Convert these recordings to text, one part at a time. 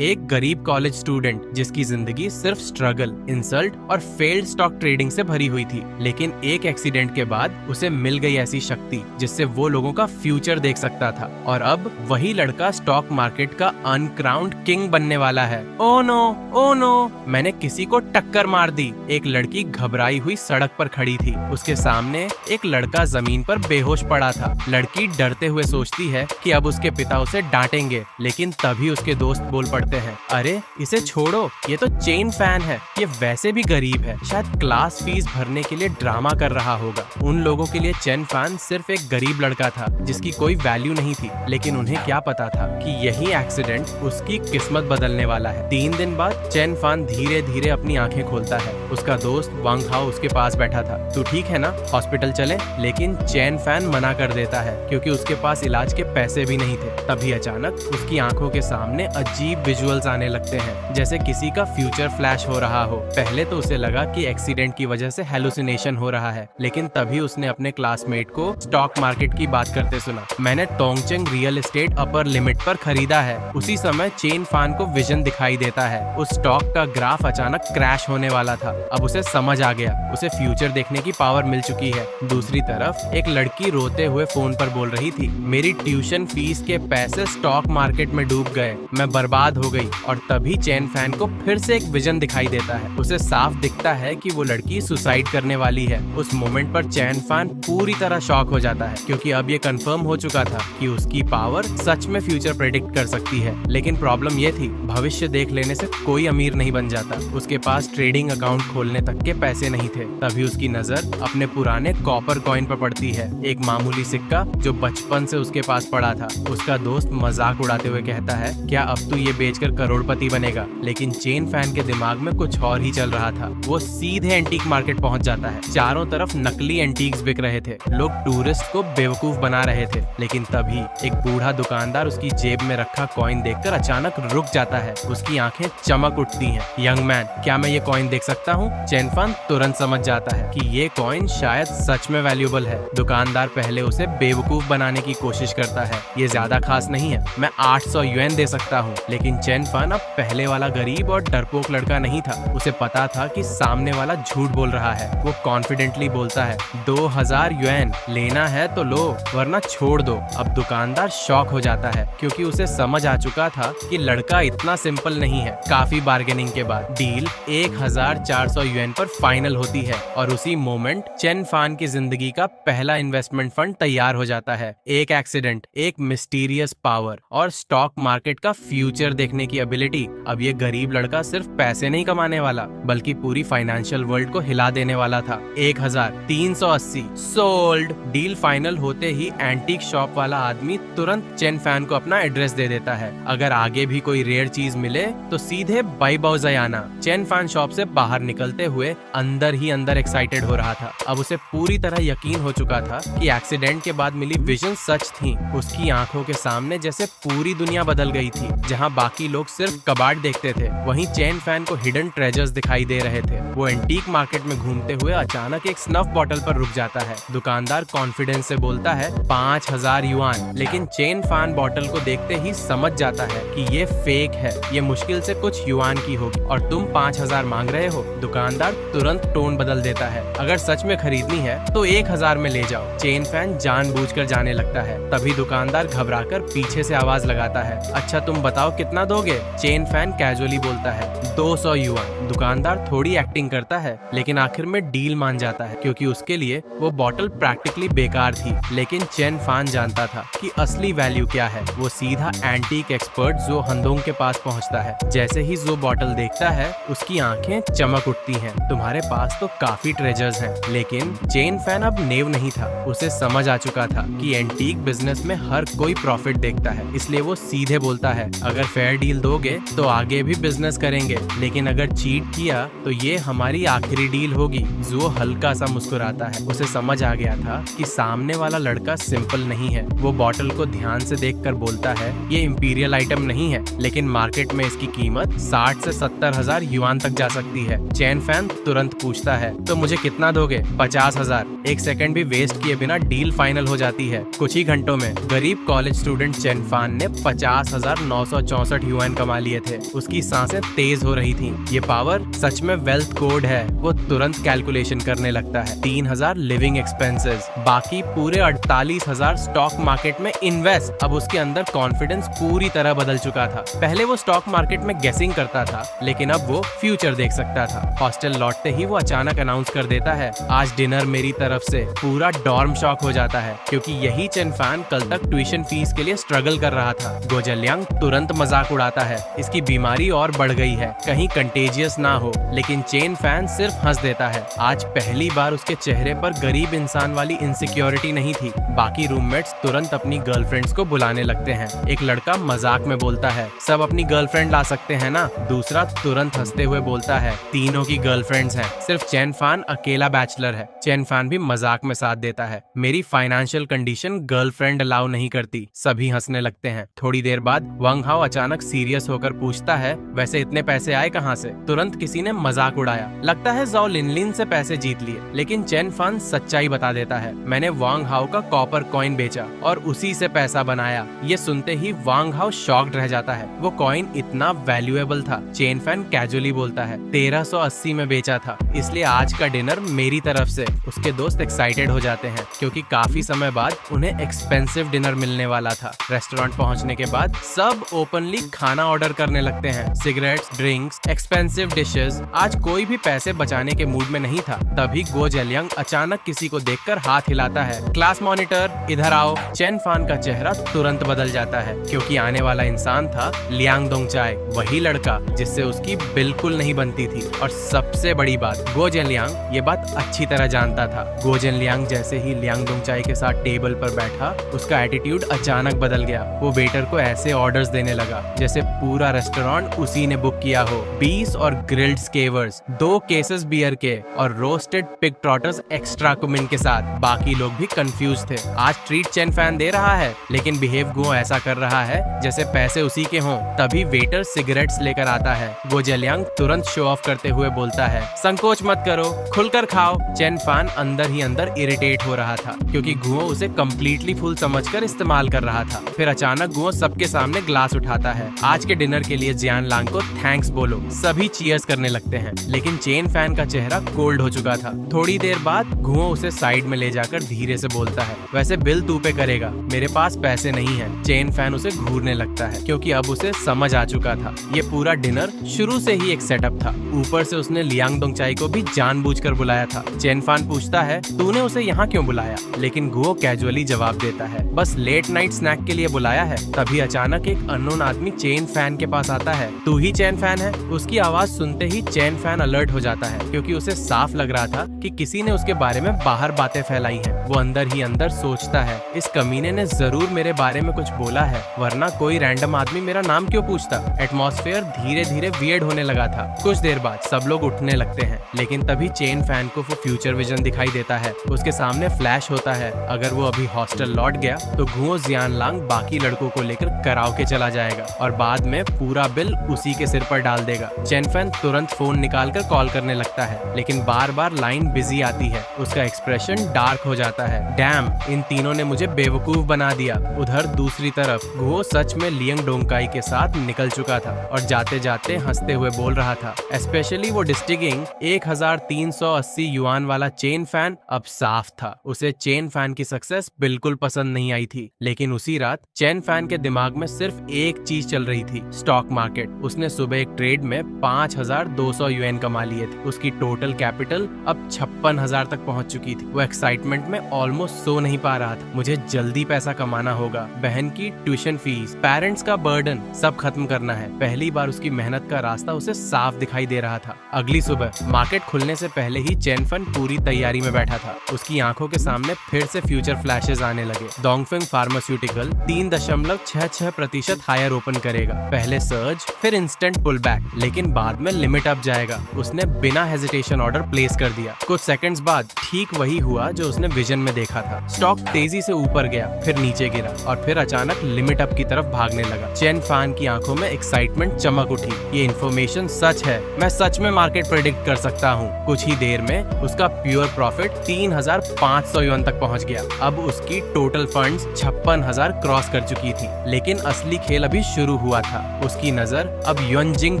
एक गरीब college student जिसकी जिंदगी सिर्फ स्ट्रगल, इंसल्ट और फेल्ड स्टॉक ट्रेडिंग से भरी हुई थी, लेकिन एक एक्सीडेंट के बाद उसे मिल गई ऐसी शक्ति जिससे वो लोगों का फ्यूचर देख सकता था। और अब वही लड़का स्टॉक मार्केट का अनक्राउंड किंग बनने वाला है। ओ नो, ओ नो, मैंने किसी को टक्कर मार दी। एक लड़की घबराई हुई सड़क पर खड़ी थी। उसके सामने एक लड़का जमीन पर बेहोश पड़ा था। लड़की डरते हुए सोचती है कि अब उसके पिता उसे डांटेंगे, लेकिन तभी उसके दोस्त बोल पड़ते हैं, अरे इसे छोड़ो, ये तो चेन फैन है, ये वैसे भी गरीब है, शायद क्लास फीस भरने के लिए ड्रामा कर रहा होगा। उन लोगों के लिए चेन फैन सिर्फ एक गरीब लड़का था जिसकी कोई वैल्यू नहीं थी, लेकिन उन्हें क्या पता था कि यही एक्सीडेंट उसकी किस्मत बदलने वाला है। 3 दिन बाद चेन फैन धीरे धीरे अपनी आंखें खोलता है। उसका दोस्त वांग हाओ उसके पास बैठा था। तू ठीक है ना, हॉस्पिटल चले? लेकिन चेन फैन मना कर देता है क्योंकि उसके पास इलाज के पैसे भी नहीं थे। तभी अचानक उसकी आंखों के सामने अजीब विजुअल्स आने लगते हैं, जैसे किसी का फ्यूचर फ्लैश हो रहा हो। पहले तो उसे लगा कि एक्सीडेंट की वजह से हेलुसिनेशन हो रहा है, लेकिन तभी उसने अपने क्लासमेट को स्टॉक मार्केट की बात करते सुना। मैंने टोंगचेंग रियल एस्टेट अपर लिमिट पर खरीदा है। उसी समय चेन फैन को विजन दिखाई देता है। उस स्टॉक का ग्राफ अचानक क्रैश होने वाला था। अब उसे समझ आ गया, उसे फ्यूचर देखने की पावर मिल चुकी है। दूसरी तरफ एक लड़की रोते हुए फोन पर बोल रही थी, मेरी ट्यूशन फीस के पैसे स्टॉक मार्केट में डूब गए, मैं बर्बाद हो गई। और तभी चेन फैन को फिर से एक विजन दिखाई देता है। उसे साफ दिखता है कि वो लड़की सुसाइड करने वाली है। उस मोमेंट पर चेन फैन पूरी तरह शॉक हो जाता है, क्योंकि अब ये कंफर्म हो चुका था कि उसकी पावर सच में फ्यूचर प्रेडिक्ट कर सकती है। लेकिन प्रॉब्लम ये थी, भविष्य देख लेने से कोई अमीर नहीं बन जाता। उसके पास ट्रेडिंग अकाउंट खोलने तक के पैसे नहीं थे। तभी उसकी नजर अपने पुराने कॉपर कॉइन पर पड़ती है, एक मामूली सिक्का जो बचपन से उसके पास पड़ा था। उसका दोस्त मजाक उड़ाते हुए कहता है, क्या अब तू ये बेचकर करोड़पति बनेगा? लेकिन चेन फैन के दिमाग में कुछ और ही चल रहा था। वो सीधे एंटीक मार्केट पहुंच जाता है। चारों तरफ नकली एंटीक्स बिक रहे थे। लोग टूरिस्ट को बेवकूफ बना रहे थे। लेकिन तभी एक बूढ़ा दुकानदार उसकी जेब में रखा कॉइन देखकर अचानक रुक जाता है। उसकी आंखें चमक उठती हैं। यंग मैन, क्या मैं ये कॉइन देख सकता हूँ? चेन फैन तुरंत समझ जाता है कि ये कॉइन शायद सच में वैल्यूएबल है। दुकानदार पहले उसे बेवकूफ बनाने की कोशिश करता है, ये ज्यादा खास नहीं है, मैं 800 युएन दे सकता हूँ। लेकिन चेन फैन अब पहले वाला गरीब और डरपोक लड़का नहीं था। उसे पता था कि सामने वाला झूठ बोल रहा है। वो कॉन्फिडेंटली बोलता है, 2000 युएन लेना है तो लो, वरना छोड़ दो। अब दुकानदार शॉक हो जाता है, क्योंकि उसे समझ आ चुका था कि लड़का इतना सिंपल नहीं है। काफी बार्गेनिंग के बाद डील 1400 युएन पर फाइनल होती है, और उसी मोमेंट चेन फैन की जिंदगी का पहला इन्वेस्टमेंट फंड तैयार हो जाता है। एक एक्सीडेंट, एक मिस्टीरियस पावर और स्टॉक मार्केट का फ्यूचर देखने की एबिलिटी। अब ये गरीब लड़का सिर्फ पैसे नहीं कमाने वाला, बल्कि पूरी फाइनेंशियल वर्ल्ड को हिला देने वाला था। 1380 सोल्ड। डील फाइनल होते ही एंटीक शॉप वाला आदमी तुरंत चेन फैन को अपना एड्रेस दे देता है। अगर आगे भी कोई रेयर चीज मिले तो सीधे बाई बाउजाई आना। चेन फैन शॉप से बाहर निकलते हुए अंदर ही अंदर एक्साइटेड हो रहा था। अब उसे पूरी तरह यकीन हो चुका था कि एक्सीडेंट के बाद मिली विजन सच थी। उसकी आंखों के सामने जैसे पूरी दुनिया बदल गई थी। जहां बाकी लोग सिर्फ कबाड़ देखते थे, वहीं चेन फैन को हिडन ट्रेजर्स दिखाई दे रहे थे। वो एंटीक मार्केट में घूमते हुए अचानक एक स्नफ बॉटल पर रुक जाता है। दुकानदार कॉन्फिडेंस से बोलता है, 5000 युआन। लेकिन चेन फैन बॉटल को देखते ही समझ जाता है कि ये फेक है, ये मुश्किल से कुछ युआन की होगी, और तुम 5000 मांग रहे हो। दुकानदार तुरंत टोन बदल देता है, अगर सच में खरीदनी है तो 1000 में ले जाओ। चेन फैन जानबूझकर जाने लगता है। तभी दुकानदार घबराकर पीछे से आवाज लगाता है, अच्छा तुम बताओ कितना दोगे? चेन फैन कैजुअली बोलता है, 200 युआन। दुकानदार थोड़ी एक्टिंग करता है, लेकिन आखिर में डील मान जाता है, क्योंकि उसके लिए वो बॉटल प्रैक्टिकली बेकार थी। लेकिन चेन फैन जानता था कि असली वैल्यू क्या है। वो सीधा एंटीक एक्सपर्ट जो हंदोंग के पास पहुंचता है। जैसे ही जो बॉटल देखता है, उसकी आंखें चमक उठती हैं। तुम्हारे पास तो काफी ट्रेजर्स हैं। लेकिन चेन फैन अब नेव नहीं था। उसे समझ आ चुका था कि एंटीक बिजनेस में हर कोई प्रॉफिट देखता है, इसलिए वो सीधे बोलता है, अगर फेयर डील दोगे तो आगे भी बिजनेस करेंगे, लेकिन अगर चीट किया तो ये हमारी आखिरी डील होगी। जो हल्का सा मुस्कुराता है। उसे समझ आ गया था कि सामने वाला लड़का सिंपल नहीं है। वो बॉटल को ध्यान से देखकर बोलता है, ये इंपीरियल आइटम नहीं है, लेकिन मार्केट में इसकी कीमत 60 से 70 हजार युआन तक जा सकती है। चेन फैन तुरंत पूछता है, तो मुझे कितना दोगे? 50,000। एक सेकंड भी वेस्ट किए बिना डील फाइनल हो जाती है। कुछ ही घंटों में गरीब कॉलेज स्टूडेंट चेन फैन ने 50,964 60 युआन कमा लिए थे। उसकी सांसें तेज हो रही थीं। ये पावर सच में वेल्थ कोड है। वो तुरंत कैलकुलेशन करने लगता है। 3000 लिविंग एक्सपेंसेस, बाकी पूरे 48,000 स्टॉक मार्केट में इन्वेस्ट। अब उसके अंदर कॉन्फिडेंस पूरी तरह बदल चुका था। पहले वो स्टॉक मार्केट में गेसिंग करता था, लेकिन अब वो फ्यूचर देख सकता था। हॉस्टल लौटते ही वो अचानक अनाउंस कर देता है, आज डिनर मेरी तरफ से। पूरा डॉर्म शॉक हो जाता है, क्योंकि यही चेन फैन कल तक ट्यूशन फीस के लिए स्ट्रगल कर रहा था। गो जेलियांग तुरंत मजाक उड़ाता है, इसकी बीमारी और बढ़ गई है, कहीं कंटेजियस ना हो। लेकिन चेन फैन सिर्फ हंस देता है। आज पहली बार उसके चेहरे पर गरीब इंसान वाली इनसिक्योरिटी नहीं थी। बाकी रूममेट्स तुरंत अपनी गर्लफ्रेंड्स को बुलाने लगते हैं। एक लड़का मजाक में बोलता है, सब अपनी गर्लफ्रेंड ला सकते हैं ना। दूसरा तुरंत हंसते हुए बोलता है, तीनों की गर्लफ्रेंड्स हैं, सिर्फ चेन फैन अकेला बैचलर है। चेन फैन भी मजाक में साथ देता है, मेरी फाइनेंशियल कंडीशन गर्लफ्रेंड अलाउ नहीं करती। सभी हंसने लगते हैं। थोड़ी देर बाद वांग हाओ अचानक सीरियस होकर पूछता है, वैसे इतने पैसे आए कहाँ से? तुरंत किसी ने मजाक उड़ाया, लगता है ज़ाओ लिनलिन से पैसे जीत लिए। लेकिन चेन फैन सच्चाई बता देता है, मैंने वांग हाओ का कॉपर कॉइन बेचा और उसी से पैसा बनाया। ये सुनते ही वांग हाओ शॉक्ड रह जाता है। वो कॉइन इतना वैल्यूएबल था। चेन फैन कैजुअली बोलता है, 1380 में बेचा था, इसलिए आज का डिनर मेरी तरफ से। उसके दोस्त एक्साइटेड हो जाते हैं, क्योंकि काफी समय बाद उन्हें एक्सपेंसिव डिनर मिलने वाला था। रेस्टोरेंट पहुंचने के बाद सब ओपनली खाना ऑर्डर करने लगते हैं, सिगरेट्स, ड्रिंक्स, एक्सपेंसिव डिशेस। आज कोई भी पैसे बचाने के मूड में नहीं था। तभी गो जेलियांग अचानक किसी को देखकर हाथ हिलाता है, क्लास मॉनिटर इधर आओ। चेन फैन का चेहरा तुरंत बदल जाता है, क्योंकि आने वाला इंसान था लियांग दोंगचाई, वही लड़का जिससे उसकी बिल्कुल नहीं बनती थी। और सबसे बड़ी बात, गो जेलियांग ये बात अच्छी तरह जानता था। गो जेलियांग जैसे ही लियांग दोंगचाई के साथ टेबल पर बैठा, उसका एटीट्यूड अचानक बदल गया। वो वेटर को ऐसे ऑर्डर्स देने लगा जैसे पूरा रेस्टोरेंट उसी ने बुक किया हो। 20 और ग्रिल्ड स्केवर्स, 2 केसेस बियर के और roasted pig trotters extra cumin के साथ। बाकी लोग भी कंफ्यूज थे। आज ट्रीट चेन फैन दे रहा है, लेकिन बिहेव गो ऐसा कर रहा है जैसे पैसे उसी के हों। तभी वेटर सिगरेट्स लेकर आता है। गो जेलियांग तुरंत शो ऑफ करते हुए बोलता है, संकोच मत करो, खुलकर खाओ। चेन फैन अंदर ही अंदर इरिटेट हो रहा था, क्योंकि गुओ उसे कम्प्लीटली फुल समझकर इस्तेमाल कर रहा था। फिर अचानक गुओ सबके सामने ग्लास उठाता है, आज के डिनर के लिए जियान लांग को थैंक्स बोलो। सभी चीयर्स करने लगते हैं, लेकिन चेन फैन का चेहरा कोल्ड हो चुका था। थोड़ी देर बाद गुओ उसे साइड में ले जाकर धीरे से बोलता है, वैसे बिल तू पे करेगा, मेरे पास पैसे नहीं है। चेन फैन उसे घूरने लगता है, क्योंकि अब उसे समझ आ चुका था ये पूरा डिनर शुरू से ही एक सेटअप था। ऊपर से उसने लियांग दोंगचाई को भी जानबूझकर बुलाया था। चेन फैन पूछता है, तूने उसे यहाँ क्यों बुलाया? लेकिन गुओ कैजुअली जवाब देता है, बस लेट नाइट स्नैक के लिए बुलाया है। तभी अचानक एक अननोन आदमी चेन फैन के पास आता है, तू ही चेन फैन है? उसकी आवाज सुनते ही चेन फैन अलर्ट हो जाता है, क्योंकि उसे साफ लग रहा था कि किसी ने उसके बारे में बाहर बातें फैलाई हैं। वो अंदर ही अंदर सोचता है, इस कमीने ने जरूर मेरे बारे में कुछ बोला है, वरना कोई रैंडम आदमी मेरा नाम क्यों पूछता? एटमॉस्फेयर धीरे धीरे वियर्ड होने लगा था। कुछ देर बाद सब लोग उठने लगते हैं, लेकिन तभी चेन फैन को वो फ्यूचर विजन दिखाई देता है। उसके सामने फ्लैश होता है, अगर वो अभी हॉस्टल लौट गया तो गुओ जियान लांग बाकी लड़कों को लेकर कराओके चला जाएगा और बाद में पूरा बिल उसी के सिर पर डाल देगा। चेन फैन तुरंत फोन निकालकर कॉल करने लगता है, लेकिन बार बार लाइन बिजी आती है। उसका एक्सप्रेशन डार्क हो जाता है, डैम, इन तीनों ने मुझे बेवकूफ बना दिया। उधर दूसरी तरफ गुओ सच में लियांग डोंगकाई के साथ निकल चुका था और जाते जाते हंसते हुए बोल रहा था, स्पेशली वो डिस्टिगिंग 1380 युआन वाला चेन फैन अब साफ था। उसे चेन फैन की सक्सेस बिल्कुल पसंद नहीं आई थी, लेकिन उसी रात चेन फैन के दिमाग में सिर्फ एक चीज चल रही थी, स्टॉक मार्केट। उसने सुबह एक ट्रेड में 5200 युएन कमा लिए थे। उसकी टोटल कैपिटल अब 56,000 तक पहुंच चुकी थी। वो एक्साइटमेंट में ऑलमोस्ट सो नहीं पा रहा था। मुझे जल्दी पैसा कमाना होगा, बहन की ट्यूशन फीस, पेरेंट्स का बर्डन सब खत्म करना है। पहली बार उसकी मेहनत का रास्ता उसे साफ दिखाई दे रहा था। अगली सुबह मार्केट खुलने से पहले ही चेन फैन पूरी तैयारी में बैठा था। उसकी आंखों के सामने फिर से फ्यूचर फ्लैशेस आने लगे। डोंगफेंग फार्मास्यूटिकल 3.66% हायर ओपन करेगा, पहले सर्ज फिर इंस्टेंट पुल बैक, लेकिन बाद में लिमिट अप जाएगा। उसने बिना हेजिटेशन ऑर्डर प्लेस कर दिया। कुछ सेकंड्स बाद ठीक वही हुआ जो उसने विजन में देखा था। स्टॉक तेजी से ऊपर गया, फिर नीचे गिरा और फिर अचानक लिमिट अप की तरफ भागने लगा। चेन फान की आंखों में एक्साइटमेंट चमक उठी। ये इन्फॉर्मेशन सच है, मैं सच में मार्केट प्रेडिक्ट कर सकता हूँ। कुछ ही देर में उसका प्योर प्रॉफिट 3,500 युआन तक पहुँच गया। अब उसकी टोटल फंड्स 56,000 क्रॉस कर चुकी थी। लेकिन असली खेल अभी शुरू हुआ था। उसकी नजर अब युनजिंग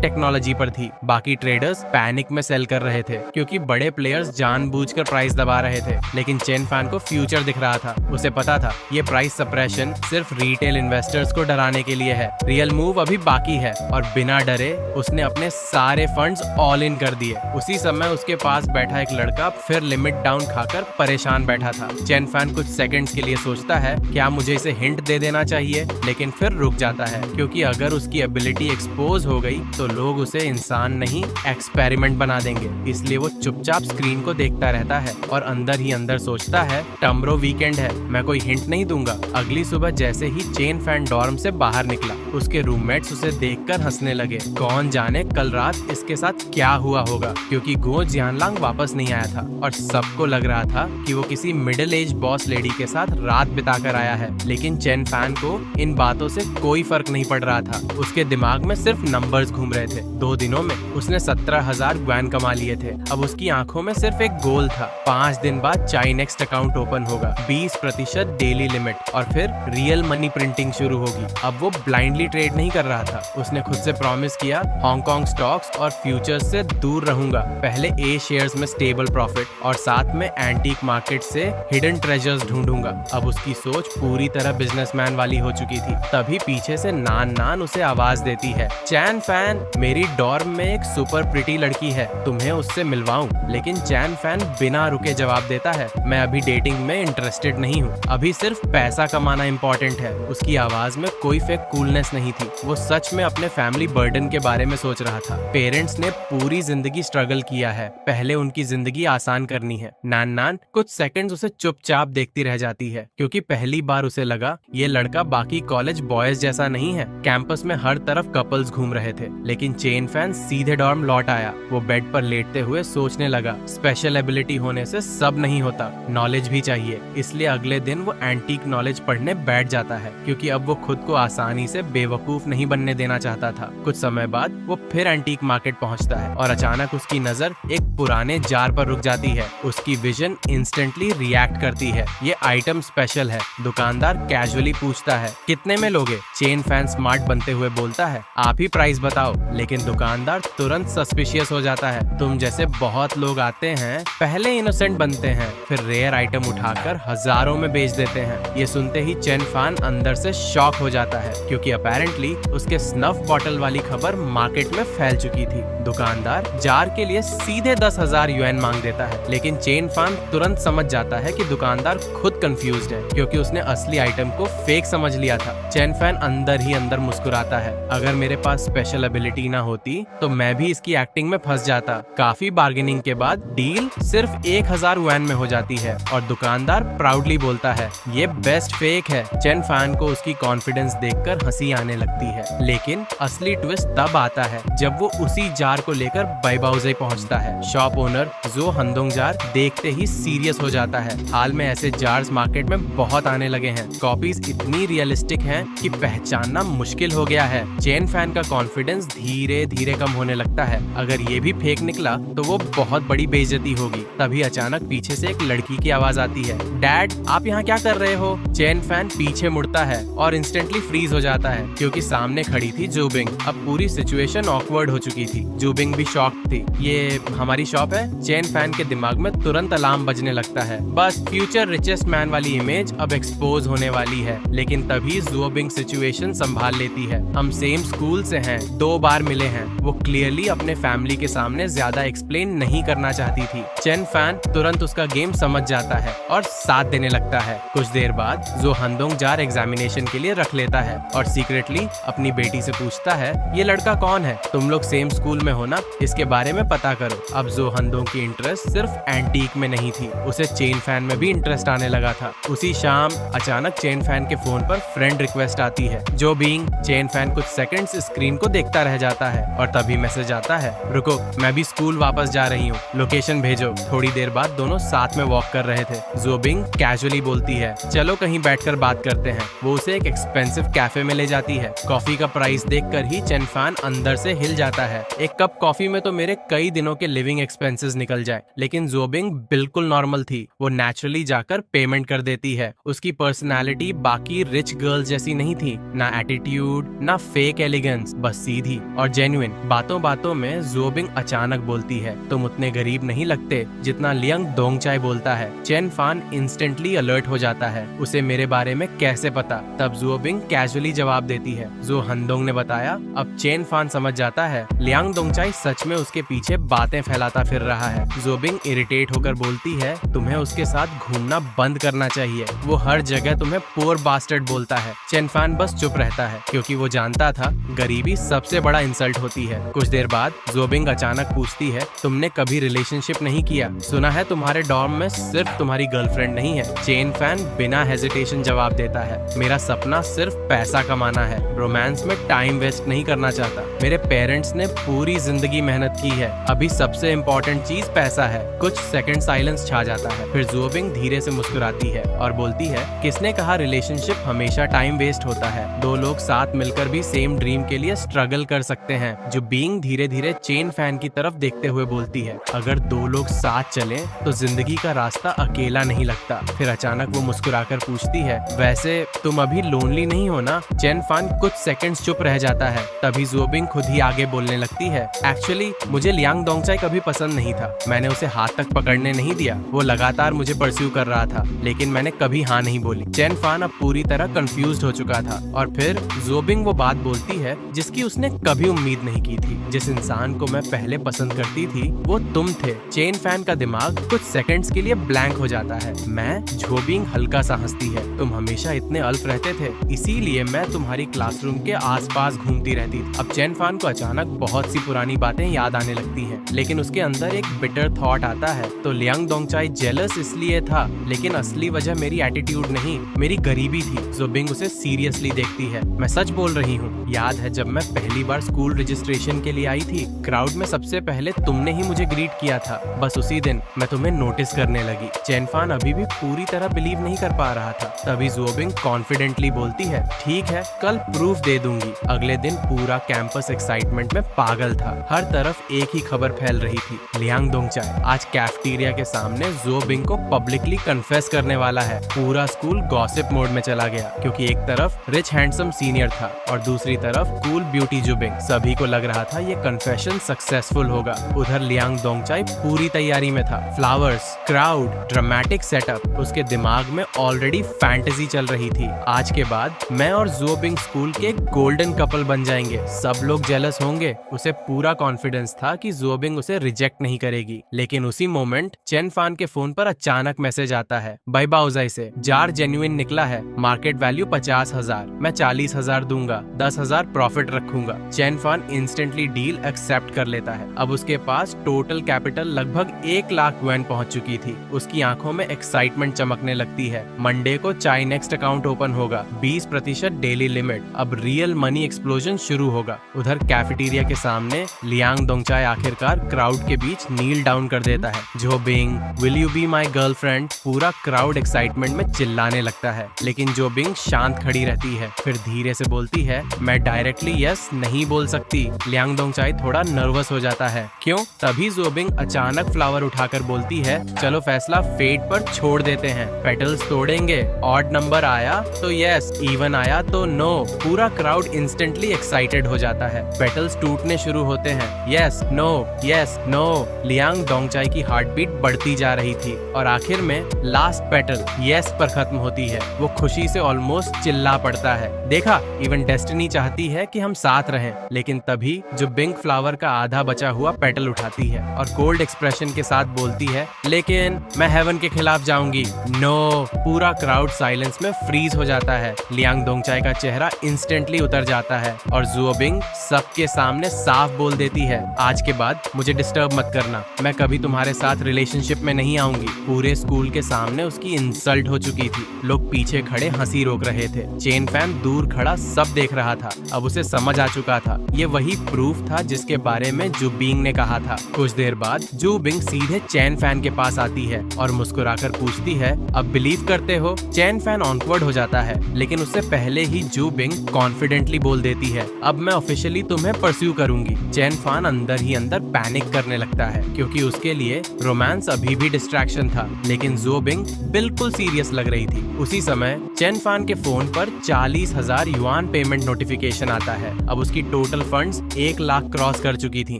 टेक्नोलॉजी पर थी। बाकी ट्रेडर्स पैनिक में सेल कर रहे थे क्योंकि बड़े प्लेयर्स जानबूझकर प्राइस दबा रहे थे। लेकिन चेन फान को फ्यूचर दिख रहा था। उसे पता था ये प्राइस सप्रेशन सिर्फ रिटेल इन्वेस्टर्स को डराने के लिए है। रियल मूव अभी बाकी है और बिना डरे उसने अपने सारे फंड्स ऑल इन कर दिए। उसी समय उसके पास बैठा एक लड़का फिर लिमिट डाउन खाकर परेशान बैठा था। चेन फान कुछ सेकंड्स के लिए सोचता है क्या मुझे इसे हिंट दे देना चाहिए, लेकिन फिर रुक जाता है क्योंकि अगर उसकी एबिलिटी एक्सपोज हो गई तो लोग उसे इंसान नहीं एक्सपेरिमेंट बना देंगे। इसलिए वो चुपचाप स्क्रीन को देखता रहता है और अंदर ही अंदर सोचता है टमरो वीकेंड है, मैं कोई हिंट नहीं दूंगा। अगली सुबह जैसे ही चेन फैन डॉर्म से बाहर निकला, उसके रूममेट्स उसे देखकर हंसने लगे। कौन जाने कल रात इसके साथ क्या हुआ होगा, क्योंकि गो जियानलांग वापस नहीं आया था और सबको लग रहा था कि वो किसी मिडिल एज बॉस लेडी के साथ रात बिताकर आया है। लेकिन चेन फैन को इन बातों से कोई फर्क नहीं पड़ रहा था। उसके दिमाग में सिर्फ नंबर्स घूम रहे थे। 2 दिनों में उसने 17,000 ग्वान कमा लिए थे। अब उसकी आंखों में सिर्फ एक गोल था, 5 दिन बाद चाइनेक्स्ट अकाउंट ओपन होगा, 20% डेली लिमिट और फिर रियल मनी प्रिंटिंग शुरू होगी। अब वो ब्लाइंडली ट्रेड नहीं कर रहा था। उसने खुद से प्रॉमिस किया हांगकांग स्टॉक्स और फ्यूचर्स से दूर रहूंगा। पहले ए शेयर्स में स्टेबल प्रॉफिट और साथ में एंटीक मार्केट से हिडन ट्रेजर्स ढूंढूंगा। अब उसकी सोच पूरी तरह बिजनेसमैन वाली हो चुकी थी। तभी पीछे से नान उसे आवाज देती है, चैन फैन, मेरी डॉर्म में एक सुपर प्रिटी लड़की है, तुम्हें उससे मिलवाऊं। लेकिन चैन फैन बिना रुके जवाब देता है, मैं अभी डेटिंग में इंटरेस्टेड नहीं हूँ, अभी सिर्फ पैसा कमाना इम्पोर्टेंट है। उसकी आवाज में कोई फेक कूलनेस नहीं थी। वो सच में अपने फैमिली बर्डन के बारे में सोच रहा था। पेरेंट्स ने पूरी जिंदगी स्ट्रगल किया है, पहले उनकी जिंदगी आसान करनी है। नान कुछ सेकंड्स उसे चुपचाप देखती रह जाती है क्योंकि पहली बार उसे लगा ये लड़का बाकी कॉलेज बॉयज जैसा नहीं है। कैंपस में हर तरफ कपल्स घूम रहे थे। लेकिन चेन फैन सीधे डॉर्म लौट आया। वो बेड पर लेटते हुए सोचने लगा, स्पेशल एबिलिटी होने से सब नहीं होता, नॉलेज भी चाहिए। इसलिए अगले दिन वो एंटीक नॉलेज पढ़ने बैठ जाता है क्योंकि अब वो खुद को आसानी से बेवकूफ नहीं बनने देना चाहता था। कुछ समय बाद वो फिर एंटीक मार्केट पहुंचता है और अचानक उसकी नजर एक पुराने जार पर रुक जाती है। उसकी विजन इंस्टेंटली रिएक्ट करती है, ये आइटम स्पेशल है। दुकानदार कैजुअली पूछता है, कितने में लोगे? चेन फैन स्मार्ट बनते हुए बोलता है, आप ही प्राइस बताओ। लेकिन दुकानदार तुरंत सस्पिशियस हो जाता है, तुम जैसे बहुत लोग आते हैं, पहले इनोसेंट बनते हैं, फिर रेयर आइटम उठाकर हजारों में बेच देते हैं। ये सुनते ही चेन फैन अंदर से शॉक हो जाता है क्योंकि अपेरेंटली उसके स्नफ बॉटल वाली खबर मार्केट में फैल चुकी थी। दुकानदार जार के लिए सीधे 10,000 युआन मांग देता है। लेकिन चेन फैन तुरंत समझ जाता है कि दुकानदार खुद कंफ्यूज्ड है क्योंकि उसने असली आइटम को फेक समझ लिया था। चेन फैन अंदर ही अंदर मुस्कुराता है, अगर मेरे पास स्पेशल एबिलिटी ना होती तो मैं भी इसकी एक्टिंग में फंस जाता। काफी बार्गेनिंग के बाद डील सिर्फ 1,000 युआन में हो जाती है और दुकानदार प्राउडली बोलता है, ये बेस्ट फेक है। चेन फैन को उसकी कॉन्फिडेंस देखकर हंसी आने लगती है। लेकिन असली ट्विस्ट तब आता है जब वो उसी जार को लेकर बाइबाउजे पहुंचता है। शॉप ओनर जो हंदोंग जार देखते ही सीरियस हो जाता है। हाल में ऐसे जार्स मार्केट में बहुत आने लगे हैं। कॉपीज इतनी रियलिस्टिक हैं कि पहचानना मुश्किल हो गया है। चेन फैन का कॉन्फिडेंस धीरे धीरे कम होने लगता है। अगर ये भी फेक निकला तो वो बहुत बड़ी बेइज्जती होगी। तभी अचानक पीछे से एक लड़की की आवाज आती है, डैड आप यहाँ क्या कर रहे हो? चेन फैन पीछे मुड़ता है और इंस्टेंटली फ्रीज हो जाता है क्योंकि सामने खड़ी थी जूबिंग। अब पूरी सिचुएशन ऑकवर्ड हो चुकी थी। जूबिंग भी शॉक थी। ये हमारी शॉप है? चेन फैन के दिमाग में तुरंत अलार्म बजने लगता है। बस फ्यूचर रिचेस्ट मैन वाली इमेज अब एक्सपोज होने वाली है। लेकिन तभी जूबिंग सिचुएशन संभाल लेती है। हम सेम स्कूल से हैं, 2 बार मिले हैं। वो क्लियरली अपने फैमिली के सामने ज्यादा एक्सप्लेन नहीं करना चाहती थी। चेन फैन तुरंत उसका गेम समझ जाता है और साथ देने लगता है। कुछ देर बाद जो हंदोंग जार एग्जामिनेशन के लिए रख लेता है और सीक्रेटली अपनी बेटी से पूछता है, ये लड़का कौन है? तुम लोग सेम स्कूल में हो ना, इसके बारे में पता करो। अब जो हंदोंग की इंटरेस्ट सिर्फ एंटीक में नहीं थी, उसे चेन फैन में भी इंटरेस्ट आने लगा था। उसी शाम अचानक चेन फैन के फोन पर फ्रेंड रिक्वेस्ट आती है। जो बीइंग चेन फैन कुछ सेकंड्स स्क्रीन को देखता रह जाता है और तभी मैसेज आता है, रुको मैं भी स्कूल वापस जा रही हूँ, लोकेशन लोकेशन भेजो। थोड़ी देर बाद दोनों साथ में वॉक कर रहे थे। जोबिंग कैजुअली बोलती है, चलो कहीं बैठकर बात करते हैं। वो उसे एक एक्सपेंसिव कैफे में ले जाती है। कॉफी का प्राइस देखकर ही चेन फान अंदर से हिल जाता है। एक कप कॉफी में तो मेरे कई दिनों के लिविंग एक्सपेंसेस निकल जाए। लेकिन जोबिंग बिल्कुल नॉर्मल थी। वो नेचुरली जाकर पेमेंट कर देती है। उसकी पर्सनालिटी बाकी रिच गर्ल्स जैसी नहीं थी, ना एटीट्यूड ना फेक एलिगेंस, बस सीधी और जेन्युइन। बातों बातों में जोबिंग अचानक बोलती है, तुम उतने गरीब नहीं लगते जितना लियांग दोंगचाई बोलता है। चेन फान इंस्टेंटली अलर्ट हो जाता है, उसे मेरे बारे में कैसे पता? तब जोबिंग कैजुअली जवाब देती है, जो हंदोंग ने बताया। अब चेन फान समझ जाता है लियांग दोंगचाई सच में उसके पीछे बातें फैलाता फिर रहा है। जोबिंग इरिटेट होकर बोलती है, तुम्हें उसके साथ घूमना बंद करना चाहिए, वो हर जगह तुम्हें पुअर बास्टर्ड बोलता है। चेन फान बस चुप रहता है, क्योंकि वो जानता था गरीबी सबसे बड़ा इंसल्ट होती है। कुछ देर बाद जोबिंग अचानक पूछती है, तुमने कभी रिलेशनशिप नहीं किया? सुना है तुम्हारे डॉर्म में सिर्फ तुम्हारी गर्लफ्रेंड नहीं है। चेन फान बिना हेजिटेशन जवाब देता है, मेरा सपना सिर्फ पैसा कमाना है, रोमांस में टाइम वेस्ट नहीं करना चाहता। मेरे पेरेंट्स ने पूरी जिंदगी मेहनत की है, अभी सबसे इम्पोर्टेंट चीज पैसा है। कुछ सेकंड साइलेंस छा जाता है, फिर जोबिंग धीरे से मुस्कुराती है और बोलती है, किसने कहा रिलेशनशिप हमेशा टाइम वेस्ट होता है? दो लोग साथ मिलकर भी सेम ड्रीम के लिए स्ट्रगल कर सकते हैं। जो बीइंग धीरे धीरे चेन फैन की तरफ देखते हुए बोलती है, अगर दो लोग साथ चलें तो जिंदगी का रास्ता अकेला नहीं लगता। फिर अचानक वो मुस्कुराकर पूछती है, वैसे तुम अभी लोनली नहीं हो ना? चेन फान कुछ सेकंड्स चुप रह जाता है, तभी जोबिंग खुद ही आगे बोलने लगती है, एक्चुअली मुझे लियांग दोंगचाई कभी पसंद नहीं था, मैंने उसे हाथ तक पकड़ने नहीं दिया। वो लगातार मुझे परस्यू कर रहा था, लेकिन मैंने कभी हाँ नहीं बोली। चेन फान अब पूरी तरह कंफ्यूज्ड हो चुका था और फिर जोबिंग वो बात बोलती है जिसकी उसने कभी उम्मीद नहीं की थी, जिस इंसान को मैं पहले पसंद करती थी वो तुम थे। चेन फैन का दिमाग कुछ सेकंड्स के लिए ब्लैंक हो जाता है। मैं जोबिंग हल्का सा हंसती है, तुम हमेशा इतने अल्प रहते थे, इसीलिए मैं तुम्हारी क्लासरूम के आसपास घूमती रहती थी। अब चेन फान को अचानक बहुत सी पुरानी बातें याद आने लगती हैं, लेकिन उसके अंदर एक बिटर थॉट आता है, तो लियांग दोंगचाई जेलस इसलिए था, लेकिन असली वजह मेरी एटीट्यूड नहीं, मेरी गरीबी थी। जोबिंग उसे सीरियसली देखती है, मैं सच बोल रही हूँ। याद है जब मैं पहली बार स्कूल रजिस्ट्रेशन के लिए आई थी, क्राउड में सबसे पहले तुमने ही मुझे ग्रीट किया था, बस उसी दिन मैं तुम्हें नोटिस करने लगी। चेन फान अभी भी पूरी तरह बिलीव नहीं कर पा रहा था, तभी जोबिंग कॉन्फिडेंटली बोलती है, ठीक है कल प्रूफ दे दूंगी। अगले दिन पूरा कैंपस एक्साइटमेंट में पागल था, हर तरफ एक ही खबर फैल रही थी, लियांग दोंगचाई आज कैफेटेरिया के सामने जोबिंग को पब्लिकली कन्फेस करने वाला है। पूरा स्कूल गॉसिप मोड में चला गया, क्योंकि एक तरफ रिच हैंडसम सीनियर था और दूसरी तरफ कूल ब्यूटी जोबिंग। सभी को लग रहा था ये कन्फेशन सक्सेसफुल होगा। उधर लियांग दोंगचाई पूरी तैयारी में था, फ्लावर्स, क्राउड, ड्रामेटिक सेटअप, उसके दिमाग में ऑलरेडी फैंटेसी चल रही थी। आज के बाद मैं और जोबिंग स्कूल के गोल्डन कपल बन जाएंगे, सब लोग जेलस होंगे। उसे पूरा कॉन्फिडेंस था कि जोबिंग उसे रिजेक्ट नहीं करेगी, लेकिन उसी मोमेंट चेन फान के फोन पर अचानक मैसेज आता है, बाय बाउजाई से, जार जेन्युइन निकला है, मार्केट वैल्यू 50,000, मैं 40,000 दूंगा, 10,000 प्रॉफिट रखूंगा। चेन फान इंस्टेंटली डील एक्सेप्ट कर लेता है। अब उसके पास टोटल कैपिटल लगभग 1 लाख युआन पहुंच चुकी थी। उसकी आंखों में एक्साइटमेंट चमकने लगती है। मंडे को चाय नेक्स्ट अकाउंट ओपन होगा, 20% डेली लिमिट, अब रियल मनी एक्सप्लोजन शुरू होगा। उधर कैफेटेरिया के सामने लियांग दोंगचाई आखिरकार क्राउड के बीच नील डाउन कर देता है, जोबिंग will you be my girlfriend. पूरा क्राउड एक्साइटमेंट में चिल्लाने लगता है, लेकिन जोबिंग शांत खड़ी रहती है, फिर धीरे से बोलती है, मैं डायरेक्टली यस नहीं बोल सकती। लियांग दोंगचाई थोड़ा नर्वस हो जाता है, क्यों? तभी जोबिंग अचानक फ्लावर उठाकर बोलती है, चलो फैसला फेट पर छोड़ देते हैं, पेटल्स तोड़ेंगे, ऑड नंबर आया तो यस, इवन आया तो नो। पूरा क्राउड इंस्टेंटली एक्साइटेड हो जाता है, पेटल्स टूटने शुरू होते हैं, yes no yes no. Liang Dongchai की हार्ट बीट बढ़ती जा रही थी और आखिर में लास्ट पेटल यस पर खत्म होती है। वो खुशी से ऑलमोस्ट चिल्ला पड़ता है, देखा इवन डेस्टिनी चाहती है कि हम साथ रहें। लेकिन तभी जो बिंक फ्लावर का आधा बचा हुआ पेटल उठाती है और कोल्ड एक्सप्रेशन के साथ बोलती है, लेकिन मैं हेवन के खिलाफ जाऊंगी, नो। पूरा क्राउड साइलेंस में फ्रीज हो जाता है। लियांग दोंगचाई का चेहरा इंस्टेंटली उतर जाता है और जोबिंग सबके सामने साफ बोल देती है, आज के बाद मुझे डिस्टर्ब मत करना, मैं कभी तुम्हारे साथ रिलेशनशिप में नहीं आऊंगी। पूरे स्कूल के सामने उसकी इंसल्ट हो चुकी थी, लोग पीछे खड़े हंसी रोक रहे थे, चेन फैन दूर खड़ा सब देख रहा था। अब उसे समझ आ चुका था, ये वही प्रूफ था जिसके बारे में जुबिंग ने कहा था। कुछ देर बाद जू बिंग सीधे चैन फैन के पास आती है और मुस्कुराकर पूछती है, अब बिलीव करते हो? चैन फैन ऑकवर्ड हो जाता है, लेकिन उससे पहले ही जू बिंग कॉन्फिडेंटली बोल देती है, अब मैं ऑफिशियली तुम्हें परस्यू करूंगी। चैन फैन अंदर ही अंदर पैनिक करने लगता है, क्योंकि उसके लिए रोमांस अभी भी डिस्ट्रैक्शन था, लेकिन जू बिंग बिल्कुल सीरियस लग रही थी। उसी समय चैन फैन के फोन पर 40,000 युआन पेमेंट नोटिफिकेशन आता है। अब उसकी टोटल फंड्स 1 लाख क्रॉस कर चुकी थी।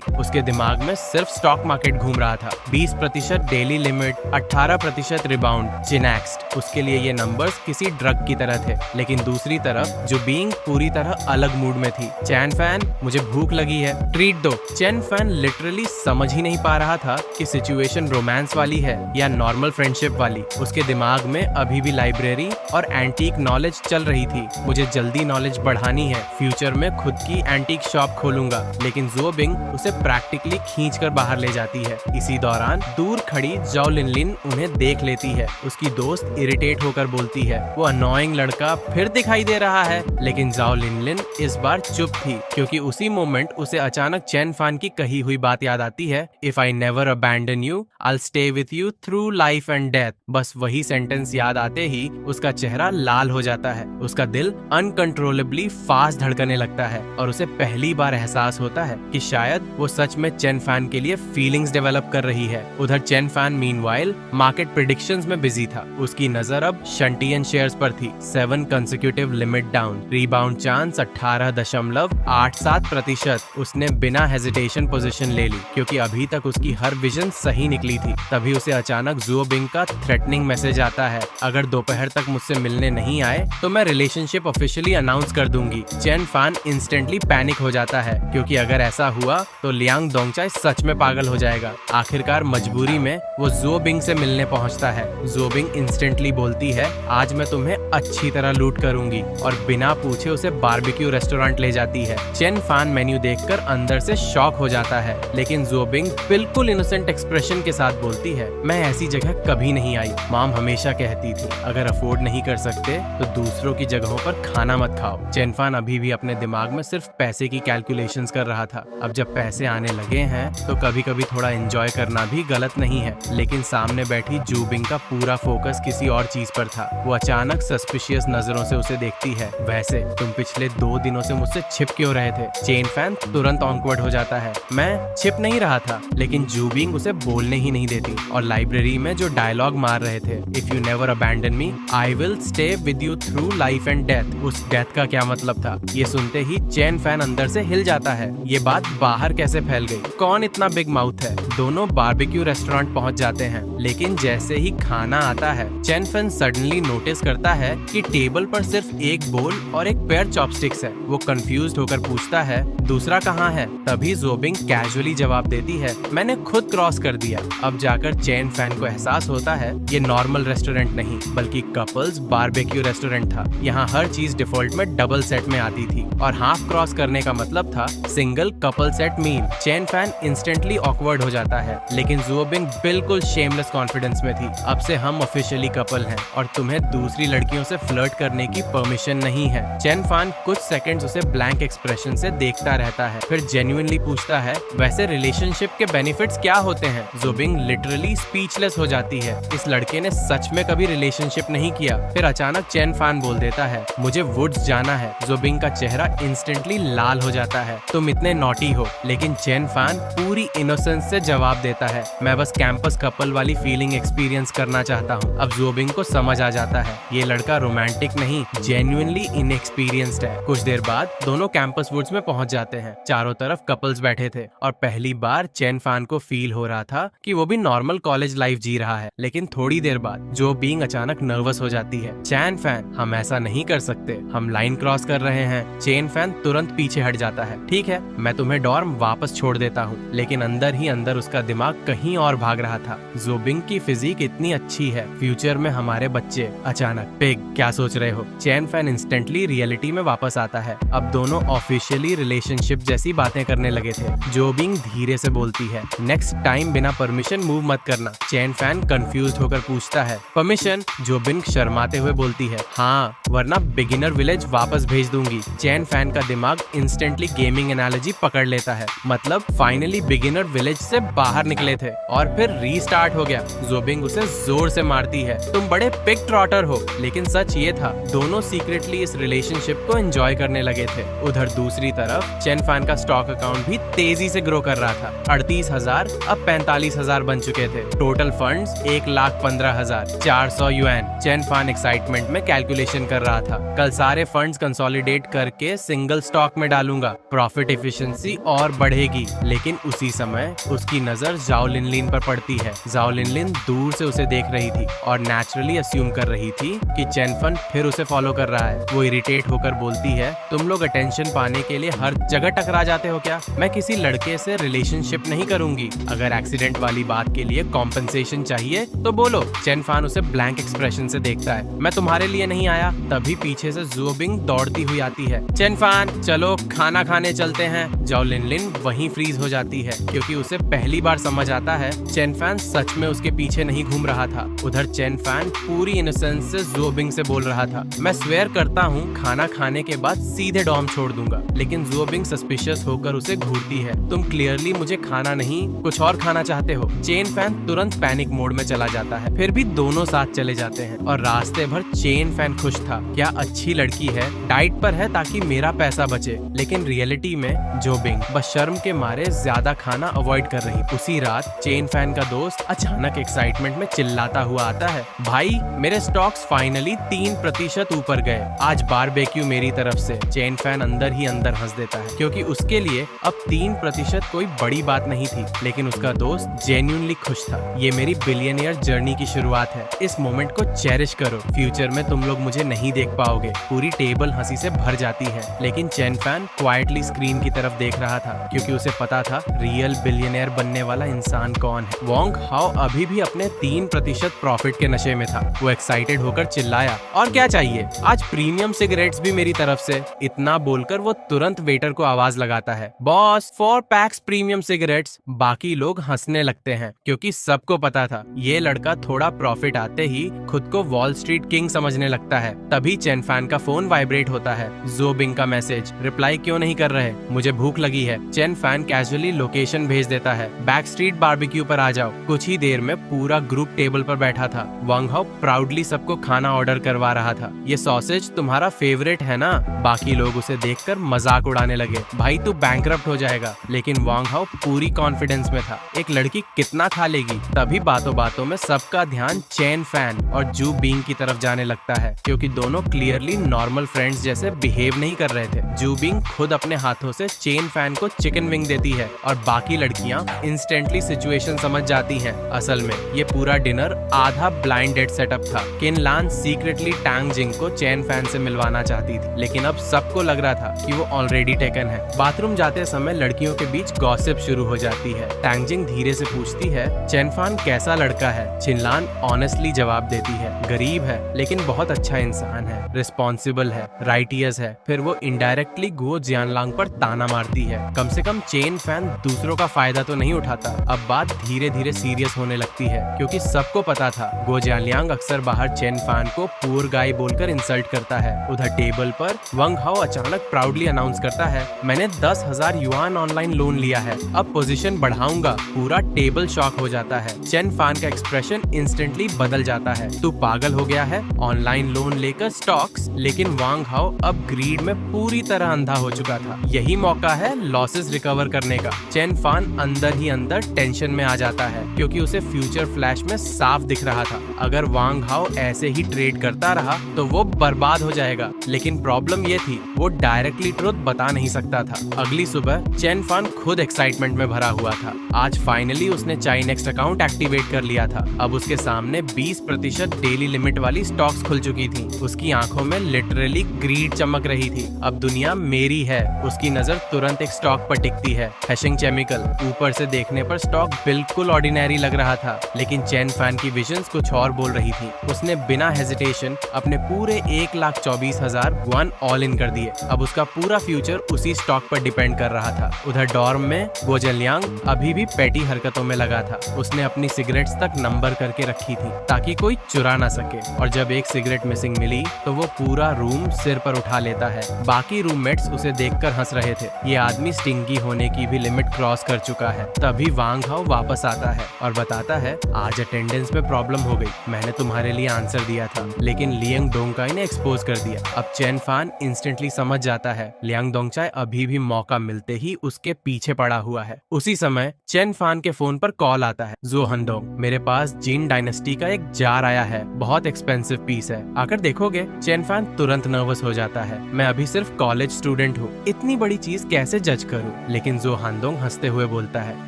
उसके दिमाग में सिर्फ स्टॉक मार्केट घूम रहा था। 20% डेली लिमिट, 18% रिबाउंड, चिनेक्स्ट। उसके लिए ये नंबर्स किसी ड्रग की तरह थे। लेकिन दूसरी तरफ जो बीइंग पूरी तरह अलग मूड में थी। चैन फैन, मुझे भूख लगी है, ट्रीट दो। चैन फैन लिटरली समझ ही नहीं पा रहा था कि सिचुएशन रोमांस वाली है या नॉर्मल फ्रेंडशिप वाली। उसके दिमाग में अभी भी लाइब्रेरी और एंटीक नॉलेज चल रही थी। मुझे जल्दी नॉलेज बढ़ानी है, फ्यूचर में खुद की एंटीक शॉप खोलूंगा। लेकिन जू बिंग उसे प्रैक्टिकली खींच कर बाहर ले जाती है। इसी दौरान दूर खड़ी जाओ लिनलिन उन्हें देख लेती है। उसकी दोस्त इरिटेट होकर बोलती है, वो अनोइंग लड़का फिर दिखाई दे रहा है। लेकिन जाओ लिनलिन इस बार चुप थी, क्योंकि उसी मोमेंट उसे अचानक चैन फैन की कही हुई बात याद आती है, if I never abandon you I stay with you through life and death. बस वही सेंटेंस याद आते ही उसका चेहरा लाल हो जाता है। उसका दिल अनकंट्रोलेबली फास्ट धड़कने लगता है और उसे पहली बार एहसास होता है कि शायद वो सच में चैन फैन के लिए फीलिंग्स डेवलप कर रही है। उधर चैन फैन मीनवाइल मार्केट प्रेडिक्शंस में बिजी था। उसकी नजर अब शंटियन शेयर्स पर थी। 7 consecutive limit down, rebound chance 18.87%। उसने बिना हेजिटेशन पोजीशन ले ली, क्योंकि अभी तक उसकी हर विजन सही निकली थी। तभी उसे अचानक जू बिंग का थ्रेटनिंग मैसेज आता है, अगर दोपहर तक मुझसे मिलने नहीं आए तो मैं रिलेशनशिप ऑफिशियली अनाउंस कर दूंगी। चैन फैन इंस्टेंटली पैनिक हो जाता है, क्योंकि अगर ऐसा हुआ तो लियांग डोंगचाई सच में पागल हो जाएगा। आखिरकार मजबूरी में वो जू बिंग से मिलने पहुंचता है। जू बिंग इंस्टेंटली बोलती है, आज मैं तुम्हें अच्छी तरह लूट करूंगी, और बिना पूछे उसे बारबेक्यू रेस्टोरेंट ले जाती है। चैन फैन मेन्यू देखकर अंदर से शॉक हो जाता है, लेकिन जू बिंग बिल्कुल इनोसेंट एक्सप्रेशन के साथ बोलती है, मैं ऐसी जगह कभी नहीं आई। मॉम हमेशा कहती थी, अगर अफोर्ड नहीं कर सकते तो दूसरों की जगहों पर खाना मत खाओ। चैन फैन अभी भी अपने दिमाग में सिर्फ पैसे की कैलकुलेशंस कर रहा था। अब जब पैसे आने लगे हैं तो कभी कभी थोड़ा एंजॉय करना भी गलत नहीं है। लेकिन सामने बैठी जू बिंग का पूरा फोकस किसी और चीज पर था। वो अचानक सस्पिशियस नजरों से उसे देखती है, वैसे तुम पिछले 2 दिनों से मुझसे छिप क्यों रहे थे? चैन फैन तुरंत ऑकवर्ड हो जाता है, मैं छिप नहीं रहा था। लेकिन जू बिंग उसे बोलने ही नहीं देती, और लाइब्रेरी में जो डायलॉग मार रहे थे, if you never abandon me I will stay with you through life and death, उस डेथ का क्या मतलब था? ये सुनते ही चैन फैन अंदर से हिल जाता है। ये बात बाहर कैसे फैल गई? कौन इतना बिग माउथ है? दोनों बारबेक्यू रेस्टोरेंट पहुंच जाते हैं, लेकिन जैसे ही खाना आता है, चैन फैन सडनली नोटिस करता है कि टेबल पर सिर्फ एक बोल और एक पेयर चॉपस्टिक्स है। वो कंफ्यूज्ड होकर पूछता है, दूसरा कहाँ है? तभी जू बिंग कैजुअली जवाब देती है, मैंने खुद क्रॉस कर दिया। अब जाकर चैन फैन को एहसास होता है ये नॉर्मल रेस्टोरेंट नहीं, बल्कि कपल्स बारबेक्यू रेस्टोरेंट था। यहाँ हर चीज डिफॉल्ट में डबल सेट में आती थी, और हाफ क्रॉस करने का मतलब था सिंगल कपल सेट मील। चैन फैन इंस्टेंटली ऑकवर्ड हो जाता है, लेकिन जू बिंग बिल्कुल शेमलेस कॉन्फिडेंस में थी, अब से हम ऑफिशियली कपल हैं और तुम्हें दूसरी लड़कियों से फ्लर्ट करने की परमिशन नहीं है। चैन फैन कुछ सेकंड्स उसे ब्लैंक एक्सप्रेशन से देखता रहता है, फिर जेन्युइनली पूछता है, वैसे रिलेशनशिप के बेनिफिट्स क्या होते हैं? जू बिंग लिटरली स्पीचलेस हो जाती है, इस लड़के ने सच में कभी रिलेशनशिप नहीं किया। फिर अचानक चैन फैन बोल देता है, मुझे वुड्स जाना है। जू बिंग का चेहरा इंस्टेंटली लाल हो जाता है, तुम इतने नॉटी हो। लेकिन चैन फैन पूरी इनोसेंस से जवाब देता है, मैं बस कैंपस कपल वाली फीलिंग एक्सपीरियंस करना चाहता हूँ। अब जू बिंग को समझ आ जाता है ये लड़का रोमांटिक नहीं, जेन्युइनली इनएक्सपीरियंस्ड है। कुछ देर बाद दोनों कैंपस वुड्स में पहुंच जाते हैं। चारों तरफ कपल्स बैठे थे, और पहली बार चैन फैन को फील हो रहा था कि वो भी नॉर्मल कॉलेज लाइफ जी रहा है। लेकिन थोड़ी देर बाद जो बिंग अचानक नर्वस हो जाती है, चैन फैन हम ऐसा नहीं कर सकते, हम लाइन क्रॉस कर रहे हैं। चैन फैन तुरंत पीछे हट जाता है, ठीक है मैं तुम्हें डॉर्म वापस छोड़ देता हूँ। लेकिन अंदर ही अंदर उसका दिमाग कहीं और भाग रहा था। जू बिंग की फिजिक इतनी अच्छी है, फ्यूचर में हमारे बच्चे। अचानक पिग क्या सोच रहे हो? चेन फैन इंस्टेंटली रियलिटी में वापस आता है। अब दोनों ऑफिशियली रिलेशनशिप जैसी बातें करने लगे थे। जो बिंग धीरे से बोलती है, नेक्स्ट टाइम बिना परमिशन मूव मत करना। चेन फैन कंफ्यूज होकर पूछता है, परमिशन? जो बिंग शर्माते हुए बोलती है, हाँ, वरना बिगिनर विलेज वापस भेज दूंगी। चेन फैन का दिमाग इंस्टेंटली गेमिंग एनालॉजी पकड़ लेता है, मतलब फाइनली बिगिनर विलेज से बाहर निकले थे और फिर रीस्टार्ट हो गया। जोबिंग उसे जोर से मारती है, तुम बड़े पिग ट्रॉटर हो। लेकिन सच ये था, दोनों सीक्रेटली इस रिलेशनशिप को एंजॉय करने लगे थे। उधर दूसरी तरफ चेन फैन का स्टॉक अकाउंट भी तेजी से ग्रो कर रहा था। 38,000 अब 45,000 बन चुके थे। Total funds 1,15,000, 400 yuan. Chen Fan excitement में कैलकुलेशन कर रहा था, कल सारे फंड्स कंसोलिडेट करके सिंगल स्टॉक में डालूंगा, प्रॉफिट एफिशिएंसी और बढ़ेगी। लेकिन उसी समय उसकी नजर जाओ लिनलिन पर पड़ती है। जाओ लिनलिन दूर से उसे देख रही थी और नेचुरली अस्यूम कर रही थी कि चेन फैन फिर उसे फॉलो कर रहा है। वो इरिटेट होकर बोलती है, तुम लोग अटेंशन पाने के लिए हर जगह टकरा जाते हो क्या? मैं किसी लड़के से रिलेशनशिप नहीं करूंगी। अगर एक्सीडेंट वाली बात के लिए कॉम्पेंसेशन चाहिए तो बोलो। चेन फैन उसे ब्लैंक एक्सप्रेशन से देखता है, मैं तुम्हारे लिए नहीं आया। तभी पीछे से जोबिंग दौड़ती हुई आती है, चेन फैन चलो खाना खाने चलते हैं। जाओ लिनलिन वहीं फ्रीज हो जाती है, क्योंकि उसे पहली बार समझ आता है चेन फैन सच में उसके पीछे नहीं घूम रहा था। उधर चेन फैन पूरी इनोसेंस से जोबिंग से बोल रहा था, मैं स्वेयर करता हूँ खाना खाने के बाद सीधे डॉम छोड़ दूंगा। लेकिन जोबिंग सस्पिशियस होकर उसे घूरती है, तुम क्लियरली मुझे खाना नहीं कुछ और खाना चाहते हो। चेन फैन तुरंत पैनिक मोड में चला जाता है। फिर भी दोनों साथ चले जाते हैं और रास्ते भर चेन फैन खुश था, क्या अच्छी लड़की है, डाइट पर है ताकि मेरा पैसा बचे। लेकिन रियलिटी में जोबिंग बस शर्म के मारे ज्यादा खाना अवॉइड कर रही। उसी रात चेन फैन का दोस्त अचानक एक्साइटमेंट में चिल्लाता हुआ आता है, भाई मेरे स्टॉक्स फाइनली 3% ऊपर गए, आज बारबेक्यू मेरी तरफ से। चेन फैन अंदर ही अंदर हंस देता है, क्योंकि उसके लिए अब 3% कोई बड़ी बात नहीं थी। लेकिन उसका दोस्त जेन्युइनली खुश था। ये मेरी बिलियनियर जर्नी की शुरुआत है, इस मोमेंट को चेरिश करो, फ्यूचर में तुम लोग मुझे नहीं देख पाओगे। पूरी टेबल हंसी से भर जाती है। लेकिन चेन फैन क्वाइटली स्क्रीन की तरफ देख रहा था, क्योंकि उसे पता था रियल बिलियनियर बनने वाला इंसान कौन है। वोंग हाओ अभी भी अपने 3% प्रॉफिट के नशे में था। वो एक्साइटेड होकर चिल्लाया, और क्या चाहिए, आज प्रीमियम सिगरेट्स भी मेरी तरफ से। इतना बोलकर वो तुरंत वेटर को आवाज लगाता है, बॉस 4 पैक्स प्रीमियम सिगरेट्स। बाकी लोग हंसने लगते हैं, क्योंकि सबको पता था ये लड़का थोड़ा प्रॉफिट आते ही खुद को वॉल स्ट्रीट किंग समझने लगता है। तभी चेन फैन का फोन वाइब्रेट होता है, जोबिंग का मैसेज, रिप्लाई क्यों नहीं कर रहे, मुझे भूख लगी है। चेन फैन कैजुअली लोकेशन भेज देता है, बैक स्ट्रीट बारबेक्यू पर आ जाओ। कुछ ही देर में पूरा ग्रुप टेबल पर बैठा था। वांग हाओ प्राउडली सबको खाना ऑर्डर करवा रहा था। ये सॉसेज तुम्हारा फेवरेट है ना? बाकी लोग उसे देखकर मजाक उड़ाने लगे, भाई तू बैंकरप्ट हो जाएगा। लेकिन वांग हाओ पूरी कॉन्फिडेंस में था, एक लड़की कितना खा लेगी। तभी बातों बातों में सबका ध्यान चेन फैन और जू बिंग की तरफ जाने लगता है, क्योंकि दोनों क्लियरली नॉर्मल फ्रेंड्स जैसे बिहेव नहीं कर रहे थे। जू बिंग खुद अपने हाथों से चेन फैन को चिकन विंग देती है और बाकी लड़कियां इंस्टेंटली सिचुएशन समझ जाती हैं। असल में ये पूरा डिनर आधा ब्लाइंड डेट सेटअप था। किन लान सीक्रेटली टैंग जिंग को चेन फैन से मिलवाना चाहती थी, लेकिन अब सबको लग रहा था कि वो ऑलरेडी टेकन है। बाथरूम जाते समय लड़कियों के बीच गॉसिप शुरू हो जाती है। टैंग जिंग धीरे से पूछती है, चेन फैन कैसा लड़का है? छिनलान ऑनेस्टली जवाब देती है, गरीब है लेकिन बहुत अच्छा इंसान है, रिस्पॉन्सिबल है, राइटियस है। फिर वो इनडायरेक्टली गुओ जियानलांग पर ताना मारती है, कम से कम चेन फैन दूसरों का फायदा तो नहीं उठाता। अब बात धीरे धीरे सीरियस होने लगती है, क्योंकि सबको पता था गो जियानलियांग अक्सर बाहर चेन फैन को पुअर गाय बोलकर इंसल्ट करता है। उधर टेबल पर वांग हाओ अचानक प्राउडली अनाउंस करता है, मैंने 10,000 युआन ऑनलाइन लोन लिया है, अब पोजीशन बढ़ाऊंगा। पूरा टेबल शॉक हो जाता है। चेन फैन का एक्सप्रेशन इंस्टेंटली बदल जाता है, तू पागल हो गया है, ऑनलाइन लोन लेकर स्टॉक्स। लेकिन वांग हाओ अब ग्रीड में पूरी तरह अंधा हो चुका था। यही मौका है लॉसेस रिकवर करने का। चेन फैन अंदर ही अंदर टेंशन में आ जाता है, क्योंकि उसे फ्यूचर फ्लैश में साफ दिख रहा था, अगर वांग हाओ ऐसे ही ट्रेड करता रहा तो वो बर्बाद हो जाएगा। लेकिन प्रॉब्लम ये थी, वो डायरेक्टली ट्रुथ बता नहीं सकता था। अगली सुबह चेन फैन खुद एक्साइटमेंट में भरा हुआ था। आज फाइनली उसने चाइनेक्स्ट अकाउंट एक्टिवेट कर लिया था। अब उसके सामने 20% डेली लिमिट वाली स्टॉक्स खुल चुकी थी। उसकी आंखों में लिटरली ग्रीड चमक रही थी। अब दुनिया मेरी है। उसकी नजर तुरंत एक स्टॉक पर टिकती है, हेशिंग केमिकल। ऊपर से देखने पर स्टॉक बिल्कुल ऑर्डिनरी लग रहा था, लेकिन चेन फैन की विजन्स कुछ और बोल रही थी। उसने बिना हेजिटेशन अपने पूरे 1,24,000 वन ऑल इन कर दिए। अब उसका पूरा फ्यूचर उसी स्टॉक पर डिपेंड कर रहा था। उधर डॉर्म में गो जिनलियांग अभी भी पेटी हरकतों में लगा था। उसने अपनी सिगरेट्स तक नंबर करके रखी थी ताकि कोई चुरा ना सके, और जब एक सिगरेट मिसिंग मिली तो वो पूरा रूम सिर पर उठा लेता है। बाकी रूममेट्स उसे देखकर हंस रहे थे। ये आदमी स्टिंगी होने की भी लिमिट क्रॉस कर चुका है। तभी वांग हाओ वापस आता है और बताता है, आज अटेंडेंस में प्रॉब्लम हो गई। मैंने तुम्हारे लिए आंसर दिया था, लेकिन लियांग डोंगचाई ने एक्सपोज कर दिया। अब चेन फैन इंस्टेंटली समझ जाता है लियांग डोंगचाई अभी भी मौका मिलते ही उसके पीछे पड़ा हुआ है। उसी समय चेन फैन के फोन पर कॉल आता है। जो हंडोंग, मेरे पास जिन डायनेस्टी का एक जार आया है, बहुत एक्सपेंसिव पीस है, आकर देखोगे? चेन फैन तुरंत नर्वस हो जाता है। मैं अभी सिर्फ कॉलेज स्टूडेंट हूँ, इतनी बड़ी चीज कैसे जज करूँ? लेकिन जो हांडोंग हंसते हुए बोलता है,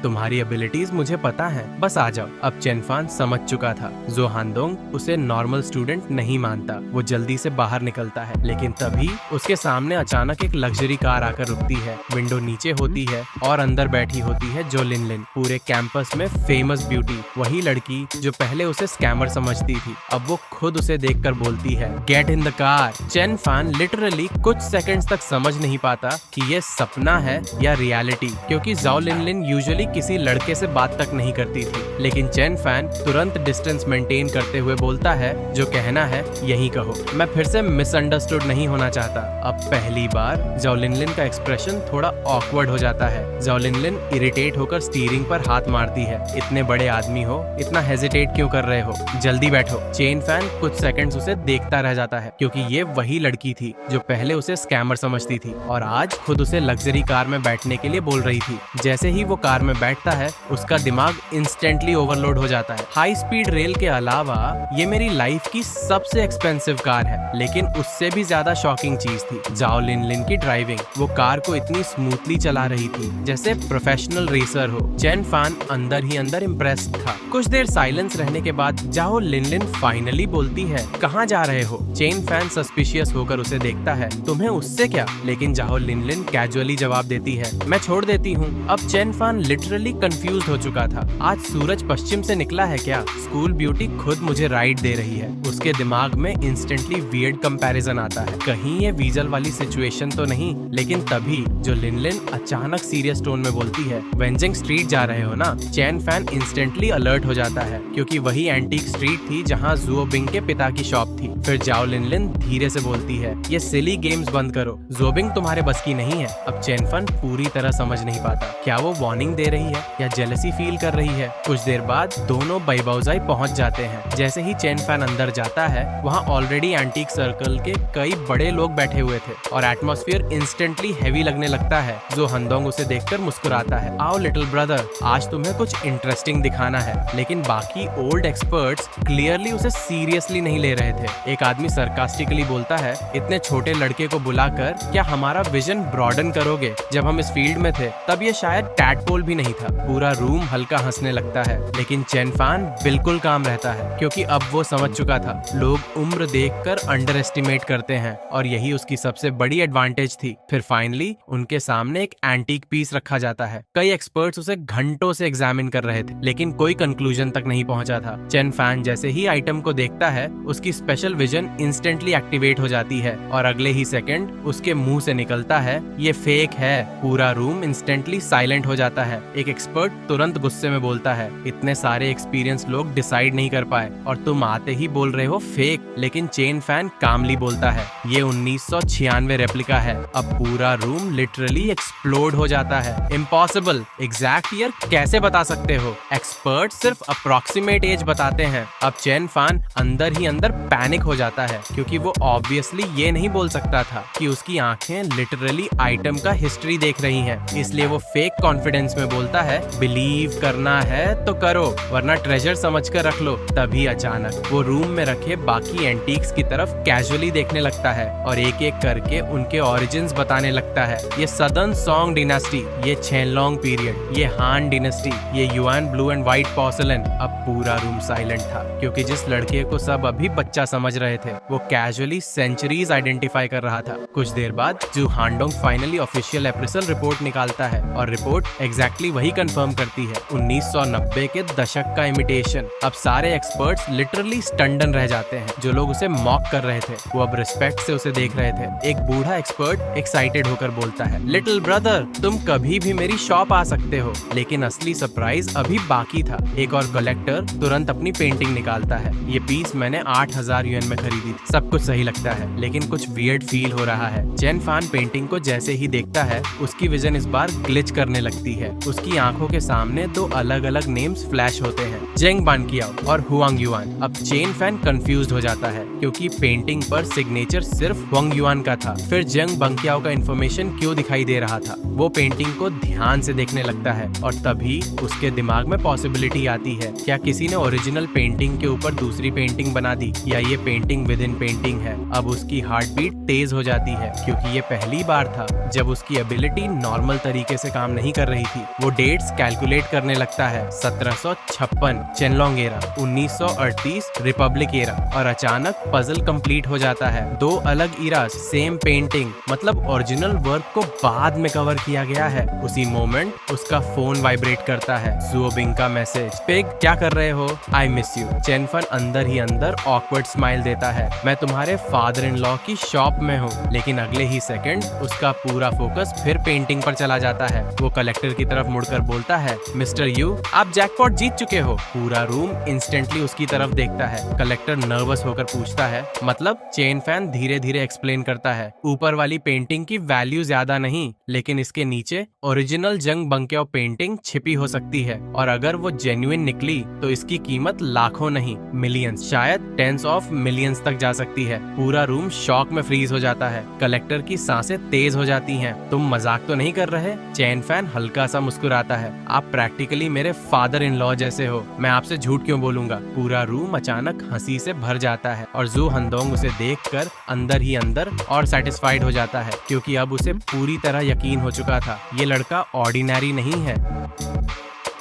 तुम्हारी एबिलिटीज मुझे पता है, बस आ जाओ। अब चेन फैन समझ चुका था जो हांडोंग उसे नॉर्मल स्टूडेंट नहीं मानता। वो जल्दी से बाहर निकलता है, लेकिन तभी उसके सामने अचानक एक लग्जरी कार आकर रुकती है। विंडो नीचे होती है और अंदर बैठी होती है जो लिनलिन, पूरे कैंपस में फेमस ब्यूटी। वही लड़की जो पहले उसे स्कैमर समझती थी, अब वो खुद उसे देखकर बोलती है, get in the car. Chain fan literally कुछ सेकंड्स तक समझ नहीं पाता कि ये सपना है या रियलिटी, क्योंकि जाओ लिनलिन यूजुअली किसी लड़के से बात तक नहीं करती थी। लेकिन चेन फैन तुरंत डिस्टेंस मेंटेन करते हुए बोलता है, जो कहना है यही कहो, मैं फिर से मिसअंडरस्टूड नहीं होना चाहता। अब पहली बार जाओ लिनलिन का एक्सप्रेशन थोड़ा ऑकवर्ड हो जाता है। जाओ लिनलिन इरिटेट होकर स्टीयरिंग पर हाथ मारती है। इतने बड़े आदमी हो, इतना हेजिटेट क्यों कर रहे हो? जल्दी बैठो। चेन फैन कुछ सेकंड्स उसे देखता रह जाता है, क्योंकि ये वही लड़की थी जो पहले उसे स्कैमर समझती थी और आज खुद उसे लग्जरी कार में बैठने के लिए बोल रही थी। जैसे ही वो कार में बैठता है, उसका दिमाग इंस्टेंटली ओवरलोड हो जाता है। हाई स्पीड रेल के अलावा ये मेरी लाइफ की सबसे एक्सपेंसिव कार है, लेकिन उससे भी ज्यादा शॉकिंग चीज थी जाओ लिनलिन की ड्राइविंग। वो कार को इतनी स्मूथली चला रही थी जैसे प्रोफेशनल रेसर हो। चेन फैन अंदर ही अंदर इम्प्रेस्ड था। कुछ देर साइलेंस रहने के बाद जाओ लिनलिन फाइनली बोलती है, कहाँ जा रहे हो? चेन फैन सस्पिशियस होकर उसे देखता है, तुम्हें उससे क्या? लेकिन जाओ लिनलिन कैजुअली जवाब देती है, मैं छोड़ देती हूँ। अब चेन फैन लिटरली कंफ्यूज हो चुका था। आज सूरज पश्चिम से निकला है क्या? स्कूल ब्यूटी खुद मुझे राइड दे रही है। उसके दिमाग में इंस्टेंटली वियर्ड कंपैरिजन आता है, कहीं ये वीजल वाली सिचुएशन तो नहीं। लेकिन तभी जो लिनलिन अचानक सीरियस टोन में बोलती है, वेंजिंग स्ट्रीट जा रहे हो ना? चेन फैन इंस्टेंटली अलर्ट हो जाता है, क्योंकि वही एंटीक स्ट्रीट थी जहाँ जुओ बिंग के पिता की शॉप थी। फिर जाओ लिनलिन धीरे से बोलती है, ये सिली गेम्स बंद करो, जुओ बिंग तुम्हारे बस की नहीं है। अब चेन फैन पूरी तरह समझ नहीं पाता, क्या वो वार्निंग दे रही है या जेलसी फील कर रही है। कुछ देर बाद दोनों बैबाउजाई पहुंच जाते हैं। जैसे ही चेन फैन अंदर जाता है, वहाँ ऑलरेडी एंटीक सर्कल के कई बड़े लोग बैठे हुए थे और एटमॉस्फेयर इंस्टेंटली हैवी लगने लगता है। जो हंडोंग उसे देखकर मुस्कुराता है, आओ लिटिल ब्रदर, आज तुम्हें कुछ इंटरेस्टिंग दिखाना है। लेकिन बाकी ओल्ड एक्सपर्ट्स क्लियरली उसे सीरियसली नहीं ले रहे थे। एक आदमी सरकास्टिकली बोलता है, इतने छोटे लड़के को बुलाकर क्या हमारा विजन ब्रॉडन करोगे? जब हम इस फील्ड में थे तब ये शायद टैडपोल भी नहीं था। पूरा रूम हल्का हंसने लगता है, लेकिन चेन फैन बिल्कुल काम रहता है, क्योंकि अब वो समझ चुका था लोग उम्र देखकर अंडर एस्टिमेट करते हैं और यही उसकी सबसे बड़ी एडवांटेज थी। फिर फाइनली उनके सामने एक एंटीक पीस रखा जाता है। कई एक्सपर्ट्स उसे घंटों से एग्जामिन कर रहे थे, लेकिन कोई कंक्लूजन तक नहीं पहुंचा था। चेन फैन जैसे ही आइटम को देखता है, उसकी स्पेशल विजन इंस्टेंटली एक्टिवेट हो जाती है और अगले ही सेकंड उसके मुंह से निकलता है, ये फेक है। पूरा रूम इंस्टेंटली साइलेंट हो जाता है। एक एक्सपर्ट तुरंत गुस्से में बोलता है, इतने सारे एक्सपीरियंस लोग डिसाइड नहीं कर पाए और तुम आते ही बोल रहे हो फेक। लेकिन चेन फैन कामली बोलता है, ये 1996 रेप्लिका है। अब पूरा रूम लिटरली एक्सप्लोड हो जाता है। इम्पॉसिबल, एग्जैक्ट ईयर कैसे बता सकते हो? एक्सपर्ट सिर्फ अप्रोक्सीमेट एज बताते हैं। अब चेन फैन अंदर ही अंदर पैनिक हो जाता है, क्योंकि वो ऑब्वियसली ये नहीं बोल सकता था कि उसकी आंखें लिटरली आइटम का हिस्ट्री देख रही हैं। इसलिए वो फेक कॉन्फिडेंस में बोलता है, बिलीव करना है तो करो, वरना ट्रेजर समझकर रख लो। तभी अचानक वो रूम में रखे बाकी एंटीक्स की तरफ कैजुअली देखने लगता है और एक एक करके उनके ओरिजिन्स बताने लगता है। ये सदर्न सॉन्ग डिनेस्टी, ये चेनलोंग पीरियड, ये हान डिनेस्टी, ये yuan blue and white porcelain. अब पूरा रूम साइलेंट था, क्योंकि जिस लड़के को सब अभी बच्चा समझ रहे थे। वो कैजुअली सेंचुरीज आइडेंटिफाई कर रहा था। कुछ देर बाद जू हांडोंग फाइनली ऑफिशियल अप्रेजल रिपोर्ट निकालता है और रिपोर्ट एग्जैक्टली वही कंफर्म करती है, 1990 के दशक का इमिटेशन। अब सारे एक्सपर्ट्स लिटरली स्टंडन रह जाते हैं। जो लोग उसे मॉक कर रहे थे वो अब रिस्पेक्ट से उसे देख रहे थे। एक बूढ़ा एक्सपर्ट एक्साइटेड होकर बोलता है, लिटिल ब्रदर, तुम कभी भी मेरी शॉप आ सकते हो। लेकिन असली सरप्राइज अभी बाकी था। एक और कलेक्टर तुरंत अपनी पेंटिंग निकालता है। ये पीस मैंने 8,000 युएन में खरीदी थी। सब कुछ सही लगता है लेकिन कुछ वियर्ड फील हो रहा है। चेन फान पेंटिंग को जैसे ही देखता है उसकी विजन इस बार ग्लिच करने लगती है। उसकी आंखों के सामने दो अलग अलग नेम्स फ्लैश होते हैं, जेंग बानकियाओ और हुआंग युआन। अब चेन फैन कंफ्यूज्ड हो जाता है क्योंकि पेंटिंग पर सिग्नेचर सिर्फ हुआंग युआन का था। फिर जेंग बानकियाओ का इन्फॉर्मेशन क्यों दिखाई दे रहा था? वो पेंटिंग को ध्यान से देखने लगता है और तभी उसके दिमाग में पॉसिबिलिटी आती है, क्या किसी ने ओरिजिनल पेंटिंग के ऊपर दूसरी पेंटिंग बना दी या ये पेंटिंग विद इन पेंटिंग है? अब उसकी हार्ट बीट तेज हो जाती है क्योंकि ये पहली बार था जब उसकी एबिलिटी नॉर्मल तरीके से काम नहीं कर रही थी। वो डेट्स कैलकुलेट करने लगता है, 1756 चेनलोंग एरा, 1938 रिपब्लिक एरा, और अचानक पजल कंप्लीट हो जाता है। दो अलग इरास, सेम पेंटिंग, मतलब ओरिजिनल वर्क को बाद में कवर किया गया है। उसी मोमेंट उसका फोन वाइब्रेट करता है, ज़ुओबिंग का मैसेज, पिग क्या कर रहे हो, आई मिस यू। चेनफन अंदर ही अंदर ऑकवर्ड स्माइल देता है, मैं तुम्हारे फादर इन लॉ की शॉप में हूँ। लेकिन अगले ही सेकंड उसका पूरा फोकस फिर पेंटिंग पर चला जाता है। वो कलेक्टर की तरफ मुड़कर बोलता है, मिस्टर यू, आप जैकपॉट जीत चुके हो। पूरा रूम इंस्टेंटली उसकी तरफ देखता है। कलेक्टर नर्वस होकर पूछता है, मतलब? चेन फैन धीरे धीरे एक्सप्लेन करता है, ऊपर वाली पेंटिंग की वैल्यू ज्यादा नहीं, लेकिन इसके नीचे ओरिजिनल जंग बंकियाओ पेंटिंग छिपी हो सकती है, और अगर वो जेन्युइन निकली तो इसकी कीमत लाखों नहीं मिलियंस, शायद टेंस ऑफ मिलियंस तक जा सकती है। पूरा रूम शॉक में फ्रीज हो जाता है। कलेक्टर की सांसें तेज हो जाती हैं। तुम मजाक तो नहीं कर रहे? चेन फैन हल्का सा मुस्कुराता है, आप प्रैक्टिकली मेरे फादर इन लॉ जैसे हो, मैं आपसे झूठ क्यों बोलूंगा। पूरा रूम अचानक हंसी से भर जाता है और जू हांडोंग उसे देखकर अंदर ही अंदर और सेटिस्फाइड हो जाता है क्योंकि अब उसे पूरी तरह यकीन हो चुका था, ये लड़का ऑर्डिनरी नहीं है।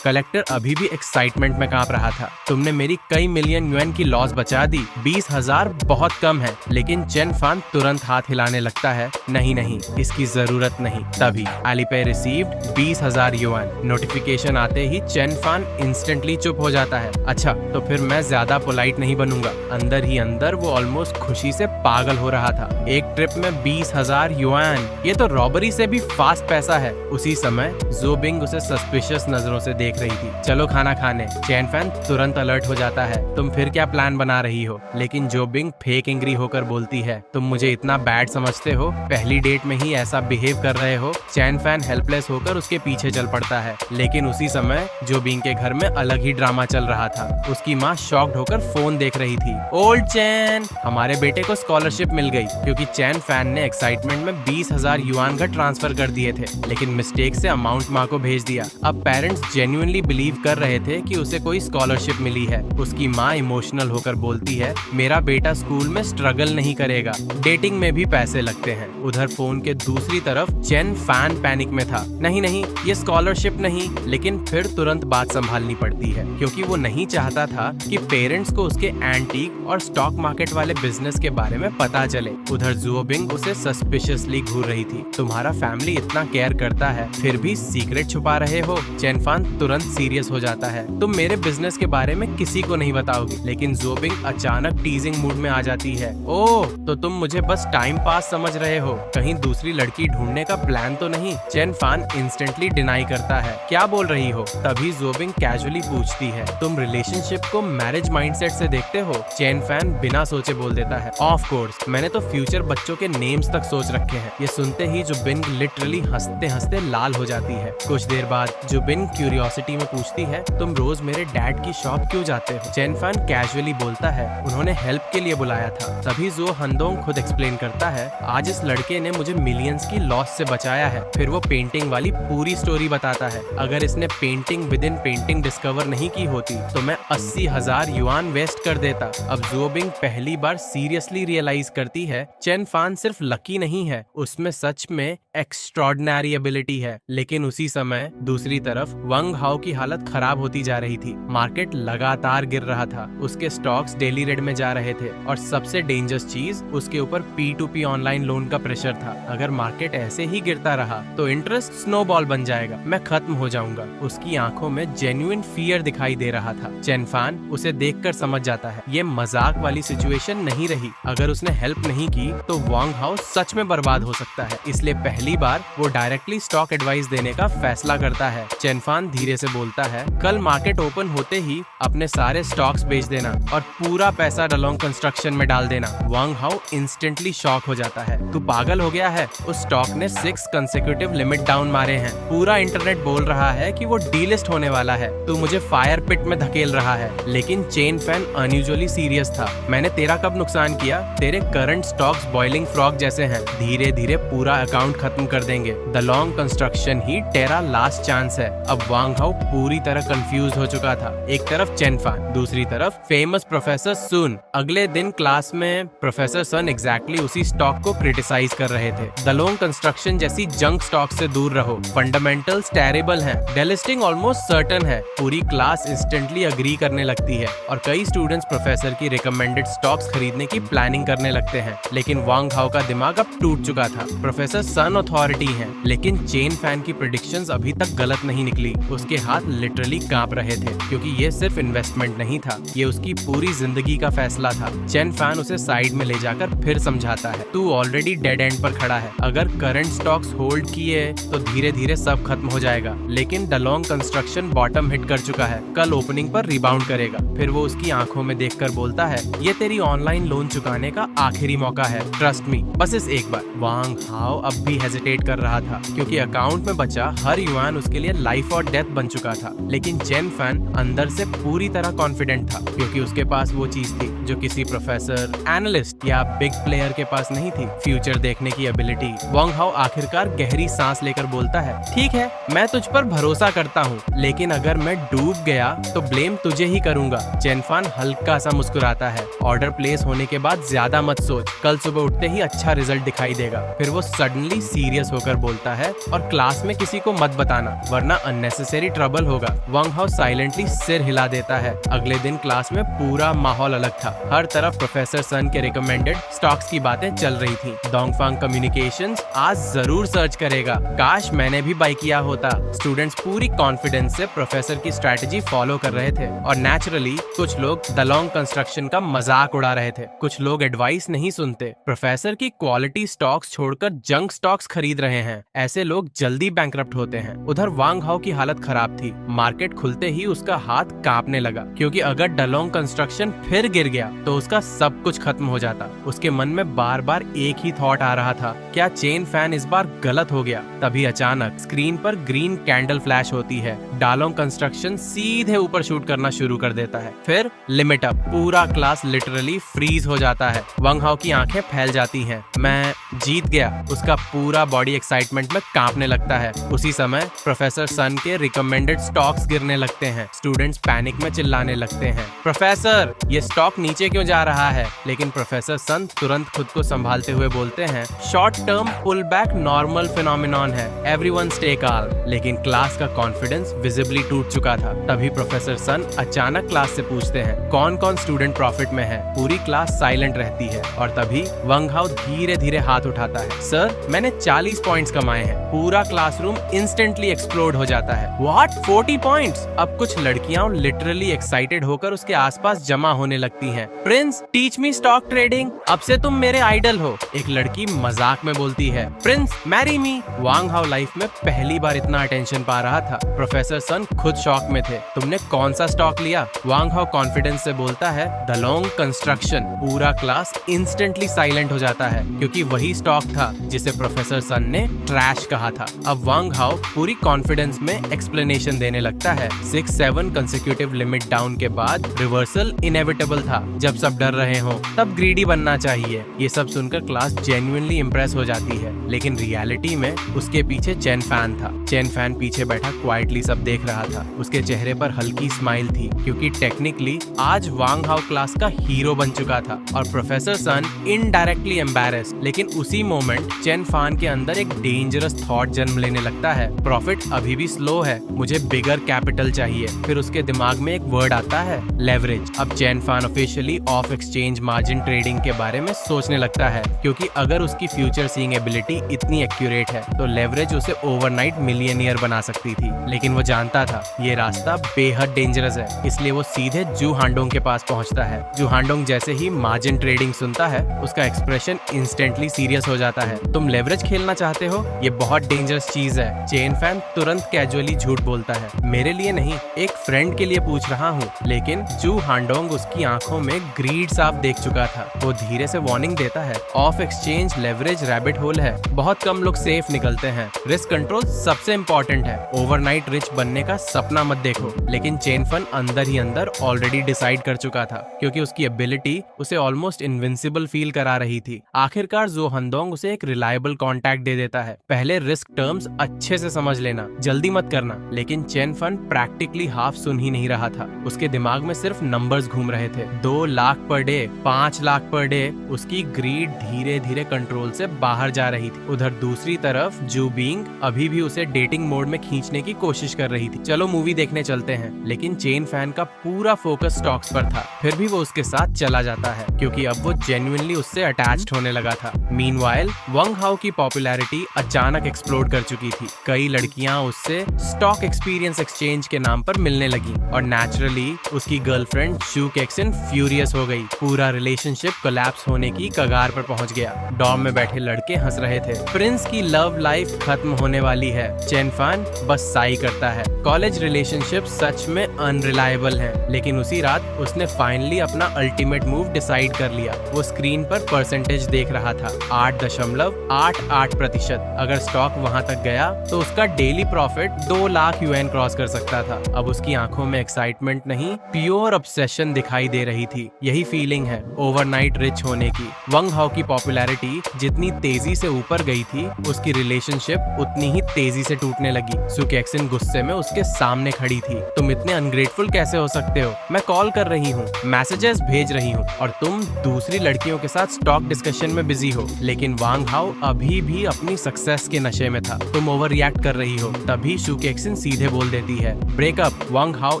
कलेक्टर अभी भी एक्साइटमेंट में कांप रहा था। तुमने मेरी कई मिलियन युएन की लॉस बचा दी, 20,000 बहुत कम है। लेकिन चेन फान तुरंत हाथ हिलाने लगता है, नहीं नहीं, इसकी जरूरत नहीं। तभी एलिपे रिसीव्ड 20,000 युएन। नोटिफिकेशन आते ही चेन फान इंस्टेंटली चुप हो जाता है। अच्छा, तो फिर मैं ज्यादा पोलाइट नहीं बनूंगा। अंदर ही अंदर वो ऑलमोस्ट खुशी से पागल हो रहा था। एक ट्रिप में 20,000 युएन, ये तो रॉबरी से भी फास्ट पैसा है। उसी समय ज़ुओबिंग उसे सस्पिशियस नजरों से देख रही थी। चलो खाना खाने। चेन फैन तुरंत अलर्ट हो जाता है, तुम फिर क्या प्लान बना रही हो? लेकिन ज़ुओबिंग फेक एंग्री होकर बोलती है, तुम मुझे इतना बैड समझते हो? पहली डेट में ही ऐसा बिहेव कर रहे हो? चेन फैन हेल्पलेस होकर उसके पीछे चल पड़ता है। लेकिन उसी समय ज़ुओबिंग के घर में अलग ही ड्रामा चल रहा था। उसकी माँ शॉक्ड होकर फोन देख रही थी। ओल्ड चैन, हमारे बेटे को स्कॉलरशिप मिल गई, क्योंकि चैन फैन ने एक्साइटमेंट में 20,000 युआन घर ट्रांसफर कर दिए थे, लेकिन मिस्टेक से अमाउंट माँ को भेज दिया। अब पेरेंट्स जेन्युइनली बिलीव कर रहे थे कि उसे कोई स्कॉलरशिप मिली है। उसकी माँ इमोशनल होकर बोलती है, मेरा बेटा स्कूल में स्ट्रगल नहीं करेगा, डेटिंग में भी पैसे लगते हैं। उधर फोन के दूसरी तरफ चेन फैन पैनिक में था, नहीं नहीं, ये स्कॉलरशिप नहीं। लेकिन फिर तुरंत बात संभालनी पड़ती है क्योंकि वो नहीं चाहता था कि पेरेंट्स को उसके एंटीक और स्टॉक मार्केट वाले बिजनेस के बारे में पता चले। उधर ज़ुओबिंग उसे सस्पिशियसली घूर रही थी, तुम्हारा फैमिली इतना केयर करता है फिर भी सीक्रेट छुपा रहे हो। चेन फान तुरंत सीरियस हो जाता है, तुम मेरे बिजनेस के बारे में किसी को नहीं बताओगी। लेकिन ज़ुओबिंग अचानक टीजिंग मूड में आ जाती है, ओह तो तुम मुझे बस टाइम पास समझ रहे हो, कहीं दूसरी लड़की ढूंढने का प्लान तो नहीं? चेन फान इंस्टेंटली डिनाई करता है, क्या बोल रही हो? तभी ज़ुओबिंग कैजुअली पूछती है, तुम रिलेशनशिप को मैरिज माइंडसेट से देखते हो? चेन फैन बिना सोचे बोल देता है, ऑफ कोर्स, मैंने तो फ्यूचर बच्चों के नेम्स तक सोच रखे हैं। ये सुनते ही ज़ुओबिंग लिटरली हंसते हंसते लाल हो जाती है। कुछ देर बाद ज़ुओबिंग क्यूरियोसिटी में पूछती है, तुम रोज मेरे डैड की शॉप क्यों जाते हो? चेन फैन कैजुअली बोलता है, उन्होंने हेल्प के लिए बुलाया था। तभी ज़ुओ हांडोंग खुद एक्सप्लेन करता है, आज इस लड़के ने मुझे मिलियंस की लॉस से बचाया है। फिर वो पेंटिंग वाली पूरी स्टोरी बताता है, अगर इसने painting with in painting discover नहीं की होती तो मैं 80,000 युआन वेस्ट कर देता। अब ज़ुओबिंग पहली बार सीरियसली रियलाइज करती है, चेन फान सिर्फ लकी नहीं है, उसमें सच में एक्स्ट्रॉर्डिनरी एबिलिटी है। लेकिन उसी समय दूसरी तरफ वंग हाउ की हालत खराब होती जा रही थी। मार्केट लगातार गिर रहा था, उसके स्टॉक्स डेली रेड में जा रहे थे और सबसे डेंजरस चीज उसके ऊपर P2P ऑनलाइन लोन का प्रेशर था। अगर मार्केट ऐसे ही गिरता रहा तो इंटरेस्ट स्नोबॉल बन जाएगा, मैं खत्म हो जाऊंगा। उसकी आंखों में जेन्युइन फियर दिखाई दे रहा था। चेन फान उसे देखकर समझ जाता है ये मजाक वाली सिचुएशन नहीं रही। अगर उसने हेल्प नहीं की तो वांग हाउ सच में बर्बाद हो सकता है। इसलिए पहली बार वो डायरेक्टली स्टॉक एडवाइस देने का फैसला करता है। चेन फान धीरे से बोलता है, कल मार्केट ओपन होते ही अपने सारे स्टॉक्स बेच देना और पूरा पैसा डलोंग कंस्ट्रक्शन में डाल देना। वांग हाउ इंस्टेंटली शॉक हो जाता है, तू पागल हो गया है? उस स्टॉक ने 6 कंसेक्यूटिव लिमिट डाउन मारे हैं। पूरा इंटरनेट बोल रहा है कि वो डीलिस्ट होने वाला है। तू मुझे फायर पिट में धकेल रहा है। लेकिन चेन फैन अनयूजुअली सीरियस था। मैंने तेरा कब नुकसान किया? तेरे करंट स्टॉक्स बॉइलिंग फ्रॉग जैसे हैं, धीरे धीरे पूरा अकाउंट खत्म कर देंगे। डलोंग कंस्ट्रक्शन ही तेरा लास्ट चांस है। अब वांग हाउ पूरी तरह कंफ्यूज हो चुका था। एक तरफ चेन फान, दूसरी तरफ फेमस प्रोफेसर सुन। अगले दिन क्लास में प्रोफेसर सन एग्जैक्टली उसी स्टॉक को क्रिटिसाइज कर रहे थे। डलोंग कंस्ट्रक्शन जैसी जंक स्टॉक से दूर रहो, फंडामेंटल्स टेरिबल हैं, डेलिस्टिंग ऑलमोस्ट सर्टेन है। पूरी क्लास इंस्टेंटली अग्री करने लगती है और कई स्टूडेंट्स प्रोफेसर की रिकमेंडेड स्टॉक्स खरीदने की प्लानिंग करने लगते हैं। लेकिन वांग हाउ का दिमाग अब टूट चुका था। प्रोफेसर सन अथॉरिटी हैं, लेकिन चेन फैन की प्रेडिक्शंस अभी तक गलत नहीं निकली। उसके हाथ लिटरली कांप रहे थे, क्योंकि ये सिर्फ इन्वेस्टमेंट नहीं था, ये उसकी पूरी जिंदगी का फैसला था। चेन फैन उसे साइड में ले जाकर फिर समझाता है, तू ऑलरेडी डेड एंड पर खड़ा है। अगर करंट स्टॉक्स होल्ड किए तो धीरे धीरे सब खत्म हो जाएगा। लेकिन डलोंग कंस्ट्रक्शन बॉटम हिट कर चुका है, कल ओपनिंग पर रिबाउंड करेगा। फिर वो उसकी आंखों में देखकर बोलता है, ये तेरी ऑनलाइन लोन चुकाने का आखिरी मौका है, ट्रस्ट मी, बस इस एक बार। वांग हाउ अब भी हेजिटेट कर रहा था, क्योंकि अकाउंट में बचा हर युआन उसके लिए लाइफ और डेथ बन चुका था। लेकिन चेन फैन अंदर से पूरी तरह कॉन्फिडेंट था, क्योंकि उसके पास वो चीज थी जो किसी प्रोफेसर, एनालिस्ट या बिग प्लेयर के पास नहीं थी, फ्यूचर देखने की एबिलिटी। वांग हाउ आखिरकार गहरी सांस लेकर बोलता है, ठीक है, मैं तुझ पर भरोसा करता हूँ, लेकिन अगर मैं डूब गया तो ब्लेम तुझे ही करूंगा। चेन फान हल्का सा मुस्कुराता है, ऑर्डर प्लेस होने के बाद ज्यादा मत सोच, कल सुबह उठते ही अच्छा रिजल्ट दिखाई देगा। फिर वो सडनली सीरियस होकर बोलता है, और क्लास में किसी को मत बताना, वरना अननेसेसरी ट्रबल होगा। वांग हाउ साइलेंटली सिर हिला देता है। अगले दिन क्लास में पूरा माहौल अलग था। हर तरफ प्रोफेसर सन के रिकमेंडेड स्टॉक्स की बातें चल रही थी। डोंगफांग कम्युनिकेशंस आज जरूर सर्च करेगा, काश मैंने भी बाय किया होता। स्टूडेंट्स पूरी कॉन्फिडेंस से प्रोफेसर की स्ट्रैटेजी फॉलो कर रहे थे, और नेचुरली कुछ लोग डलोंग कंस्ट्रक्शन का मजाक उड़ा रहे थे। कुछ लोग एडवाइस नहीं सुनते, प्रोफेसर की क्वालिटी स्टॉक्स छोड़कर जंक स्टॉक्स खरीद रहे हैं। ऐसे लोग जल्दी बैंकरप्ट होते हैं। उधर वांग हाउ की हालत खराब थी। मार्केट खुलते ही उसका हाथ कांपने लगा, क्योंकि अगर डलोंग कंस्ट्रक्शन फिर गिर गया तो उसका सब कुछ खत्म हो जाता। उसके मन में बार बार एक ही थॉट आ रहा था, क्या चेन फैन इस बार गलत हो गया? तभी अचानक स्क्रीन पर ग्रीन कैंडल फ्लैश होती है। डलोंग कंस्ट्रक्शन सीधे ऊपर शूट करना शुरू कर देता है। फिर लिमिट अप, पूरा क्लास लिटरली फ्रीज हो जाता है। वांग हाउ की आंखें फैल जाती हैं। मैं जीत गया, उसका पूरा बॉडी एक्साइटमेंट में कांपने लगता है। उसी समय प्रोफेसर सन के रिकमेंडेड स्टॉक्स गिरने लगते हैं। स्टूडेंट्स पैनिक में चिल्लाने लगते हैं, प्रोफेसर ये स्टॉक नीचे क्यों जा रहा है? लेकिन प्रोफेसर सन तुरंत खुद को संभालते हुए बोलते हैं, short term pull back normal phenomenon है, एवरीवन स्टे काल्म। लेकिन क्लास का कॉन्फिडेंस विजिबली टूट चुका था। तभी प्रोफेसर सन अचानक क्लास से पूछते हैं, कौन कौन स्टूडेंट प्रॉफिट में है? पूरी क्लास साइलेंट रहती है, और तभी वांग हाउ धीरे धीरे हाथ उठाता है, सर मैंने 40 पॉइंट्स कमाए हैं। पूरा क्लासरूम इंस्टेंटली एक्सप्लोड हो जाता है। What 40 points? अब कुछ लड़कियां लिटरली एक्साइटेड होकर उसके आसपास जमा होने लगती हैं। Prince teach me stock trading, अब से तुम मेरे आइडल हो। एक लड़की मजाक में बोलती है, Prince marry me. Wang how life में पहली बार इतना अटेंशन पा रहा था। प्रोफेसर सन खुद शॉक में थे। तुमने कौन सा स्टॉक लिया? वांग हाउ कॉन्फिडेंस से बोलता है, डलोंग कंस्ट्रक्शन। पूरा क्लास इंस्टेंटली साइलेंट हो जाता है, क्योंकि वही स्टॉक था जिसे प्रोफेसर सन ने ट्रैश कहा था। अब वांग हाउ पूरी कॉन्फिडेंस में एक्सप्लेनेशन देने लगता है, 6-7 कंसेक्यूटिव लिमिट डाउन के बाद रिवर्सल इनएविटेबल था। जब सब डर रहे हो तब ग्रीडी बनना चाहिए। ये सब सुनकर क्लास जेन्युइनली इम्प्रेस हो जाती है, लेकिन रियलिटी में उसके पीछे चेन फैन था। चेन फैन पीछे बैठा क्वाइटली सब देख रहा था। उसके चेहरे पर हल्की स्माइल थी, क्योंकि टेक्निकली आज वांग हाउ क्लास का हीरो बन चुका था, और प्रोफेसर सन इनडायरेक्टली एम्बैरेस्ड। लेकिन उसी मोमेंट चेन फैन के अंदर एक डेंजरस थॉट जन्म लेने लगता है, प्रॉफिट अभी भी स्लो है, मुझे बिगर कैपिटल चाहिए। फिर उसके दिमाग में एक वर्ड आता है, लेवरेज। अब चेन फान officially of exchange margin trading के बारे में सोचने लगता है, क्योंकि अगर उसकी फ्यूचर सीइंग एबिलिटी इतनी एक्यूरेट है तो लेवरेज उसे ओवरनाइट मिलियनियर बना सकती थी। लेकिन वो जानता था ये रास्ता बेहद डेंजरस है, इसलिए वो सीधे जू हांडोंग के पास पहुंचता है। जू हांडोंग जैसे ही मार्जिन ट्रेडिंग सुनता है, उसका एक्सप्रेशन इंस्टेंटली सीरियस हो जाता है। तुम लेवरेज खेलना चाहते हो? ये बहुत डेंजरस चीज है। चेन फैन तुरंत कैजुअली झूठ बोलता है, मेरे लिए नहीं, एक फ्रेंड के लिए पूछ रहा हूँ। लेकिन जू हांडोंग उसकी आंखों में ग्रीड साफ देख चुका था। वो धीरे से वार्निंग देता है, of exchange leverage rabbit hole है, बहुत कम लोग सेफ निकलते हैं। रिस्क कंट्रोल सबसे इम्पोर्टेंट है। ओवरनाइट रिच बनने का सपना मत देखो। लेकिन चेन फैन अंदर ही अंदर ऑलरेडी डिसाइड कर चुका था, क्योंकि उसकी एबिलिटी उसे ऑलमोस्ट इनविंसिबल फील करा रही थी। आखिरकार जू हांडोंग उसे एक रिलायबल कॉन्टैक्ट दे देता है। पहले रिस्क टर्म्स अच्छे से समझ लेना, जल्दी मत करना। लेकिन चेन फन प्रैक्टिकली हाफ सुन ही नहीं रहा था। उसके दिमाग में सिर्फ नंबर्स घूम रहे थे। 2 lakh per day, 5 lakh per day. उसकी ग्रीड धीरे धीरे कंट्रोल से बाहर जा रही थी। उधर दूसरी तरफ जू बिंग अभी भी उसे डेटिंग मोड में खींचने की कोशिश कर रही थी। चलो मूवी देखने चलते हैं। लेकिन चेन फैन का पूरा फोकस स्टॉक्स पर था। फिर भी वो उसके साथ चला जाता है, क्योंकि अब वो जेन्युइनली उससे अटैच्ड होने लगा था। मीनवाइल वंग हाउ की पॉपुलैरिटी अचानक एक्सप्लोड कर चुकी थी। कई लड़कियां उससे स्टॉक एक्सपीरियंस एक्सचेंज के नाम पर मिलने लगी और नेचुरली उसकी गर्लफ्रेंड शू केक्सन फ्यूरियस हो गई। पूरा रिलेशनशिप कोलैप्स होने की कगार पर पहुंच गया। डॉर्म में बैठे लड़के हंस रहे थे। प्रिंस की लव लाइफ खत्म होने वाली है। चेन फान बस साई करता है। कॉलेज रिलेशनशिप सच में अनरिलायबल है। लेकिन उसी रात उसने फाइनली अपना अल्टीमेट मूव डिसाइड कर लिया। वो स्क्रीन पर परसेंटेज देख रहा था, 8.88%। अगर स्टॉक वहां तक गया तो उसका daily profit 2 lakh UN cross कर सकता था। अब उसकी आंखों में एक्साइटमेंट नहीं, प्योर ऑब्सेशन दिखाई दे रही थी। यही फीलिंग है ओवरनाइट रिच होने की। वंग हाउ की पॉपुलैरिटी जितनी तेजी से ऊपर गई थी, उसकी रिलेशनशिप उतनी ही तेजी से टूटने लगी। सू केक्सन गुस्से में उसके सामने खड़ी थी। तुम इतने अनग्रेटफुल कैसे हो सकते हो? मैं कॉल कर रही हूँ, मैसेजेस भेज रही हूँ, और तुम दूसरी लड़कियों के साथ स्टॉक डिस्कशन में बिजी हो। लेकिन वांग हाउ अभी भी अपनी सक्सेस के नशे में था। तुम ओवर रिएक्ट कर रही हो। तभी शू केक्सन सीधे बोल देती है, breakup. Wang how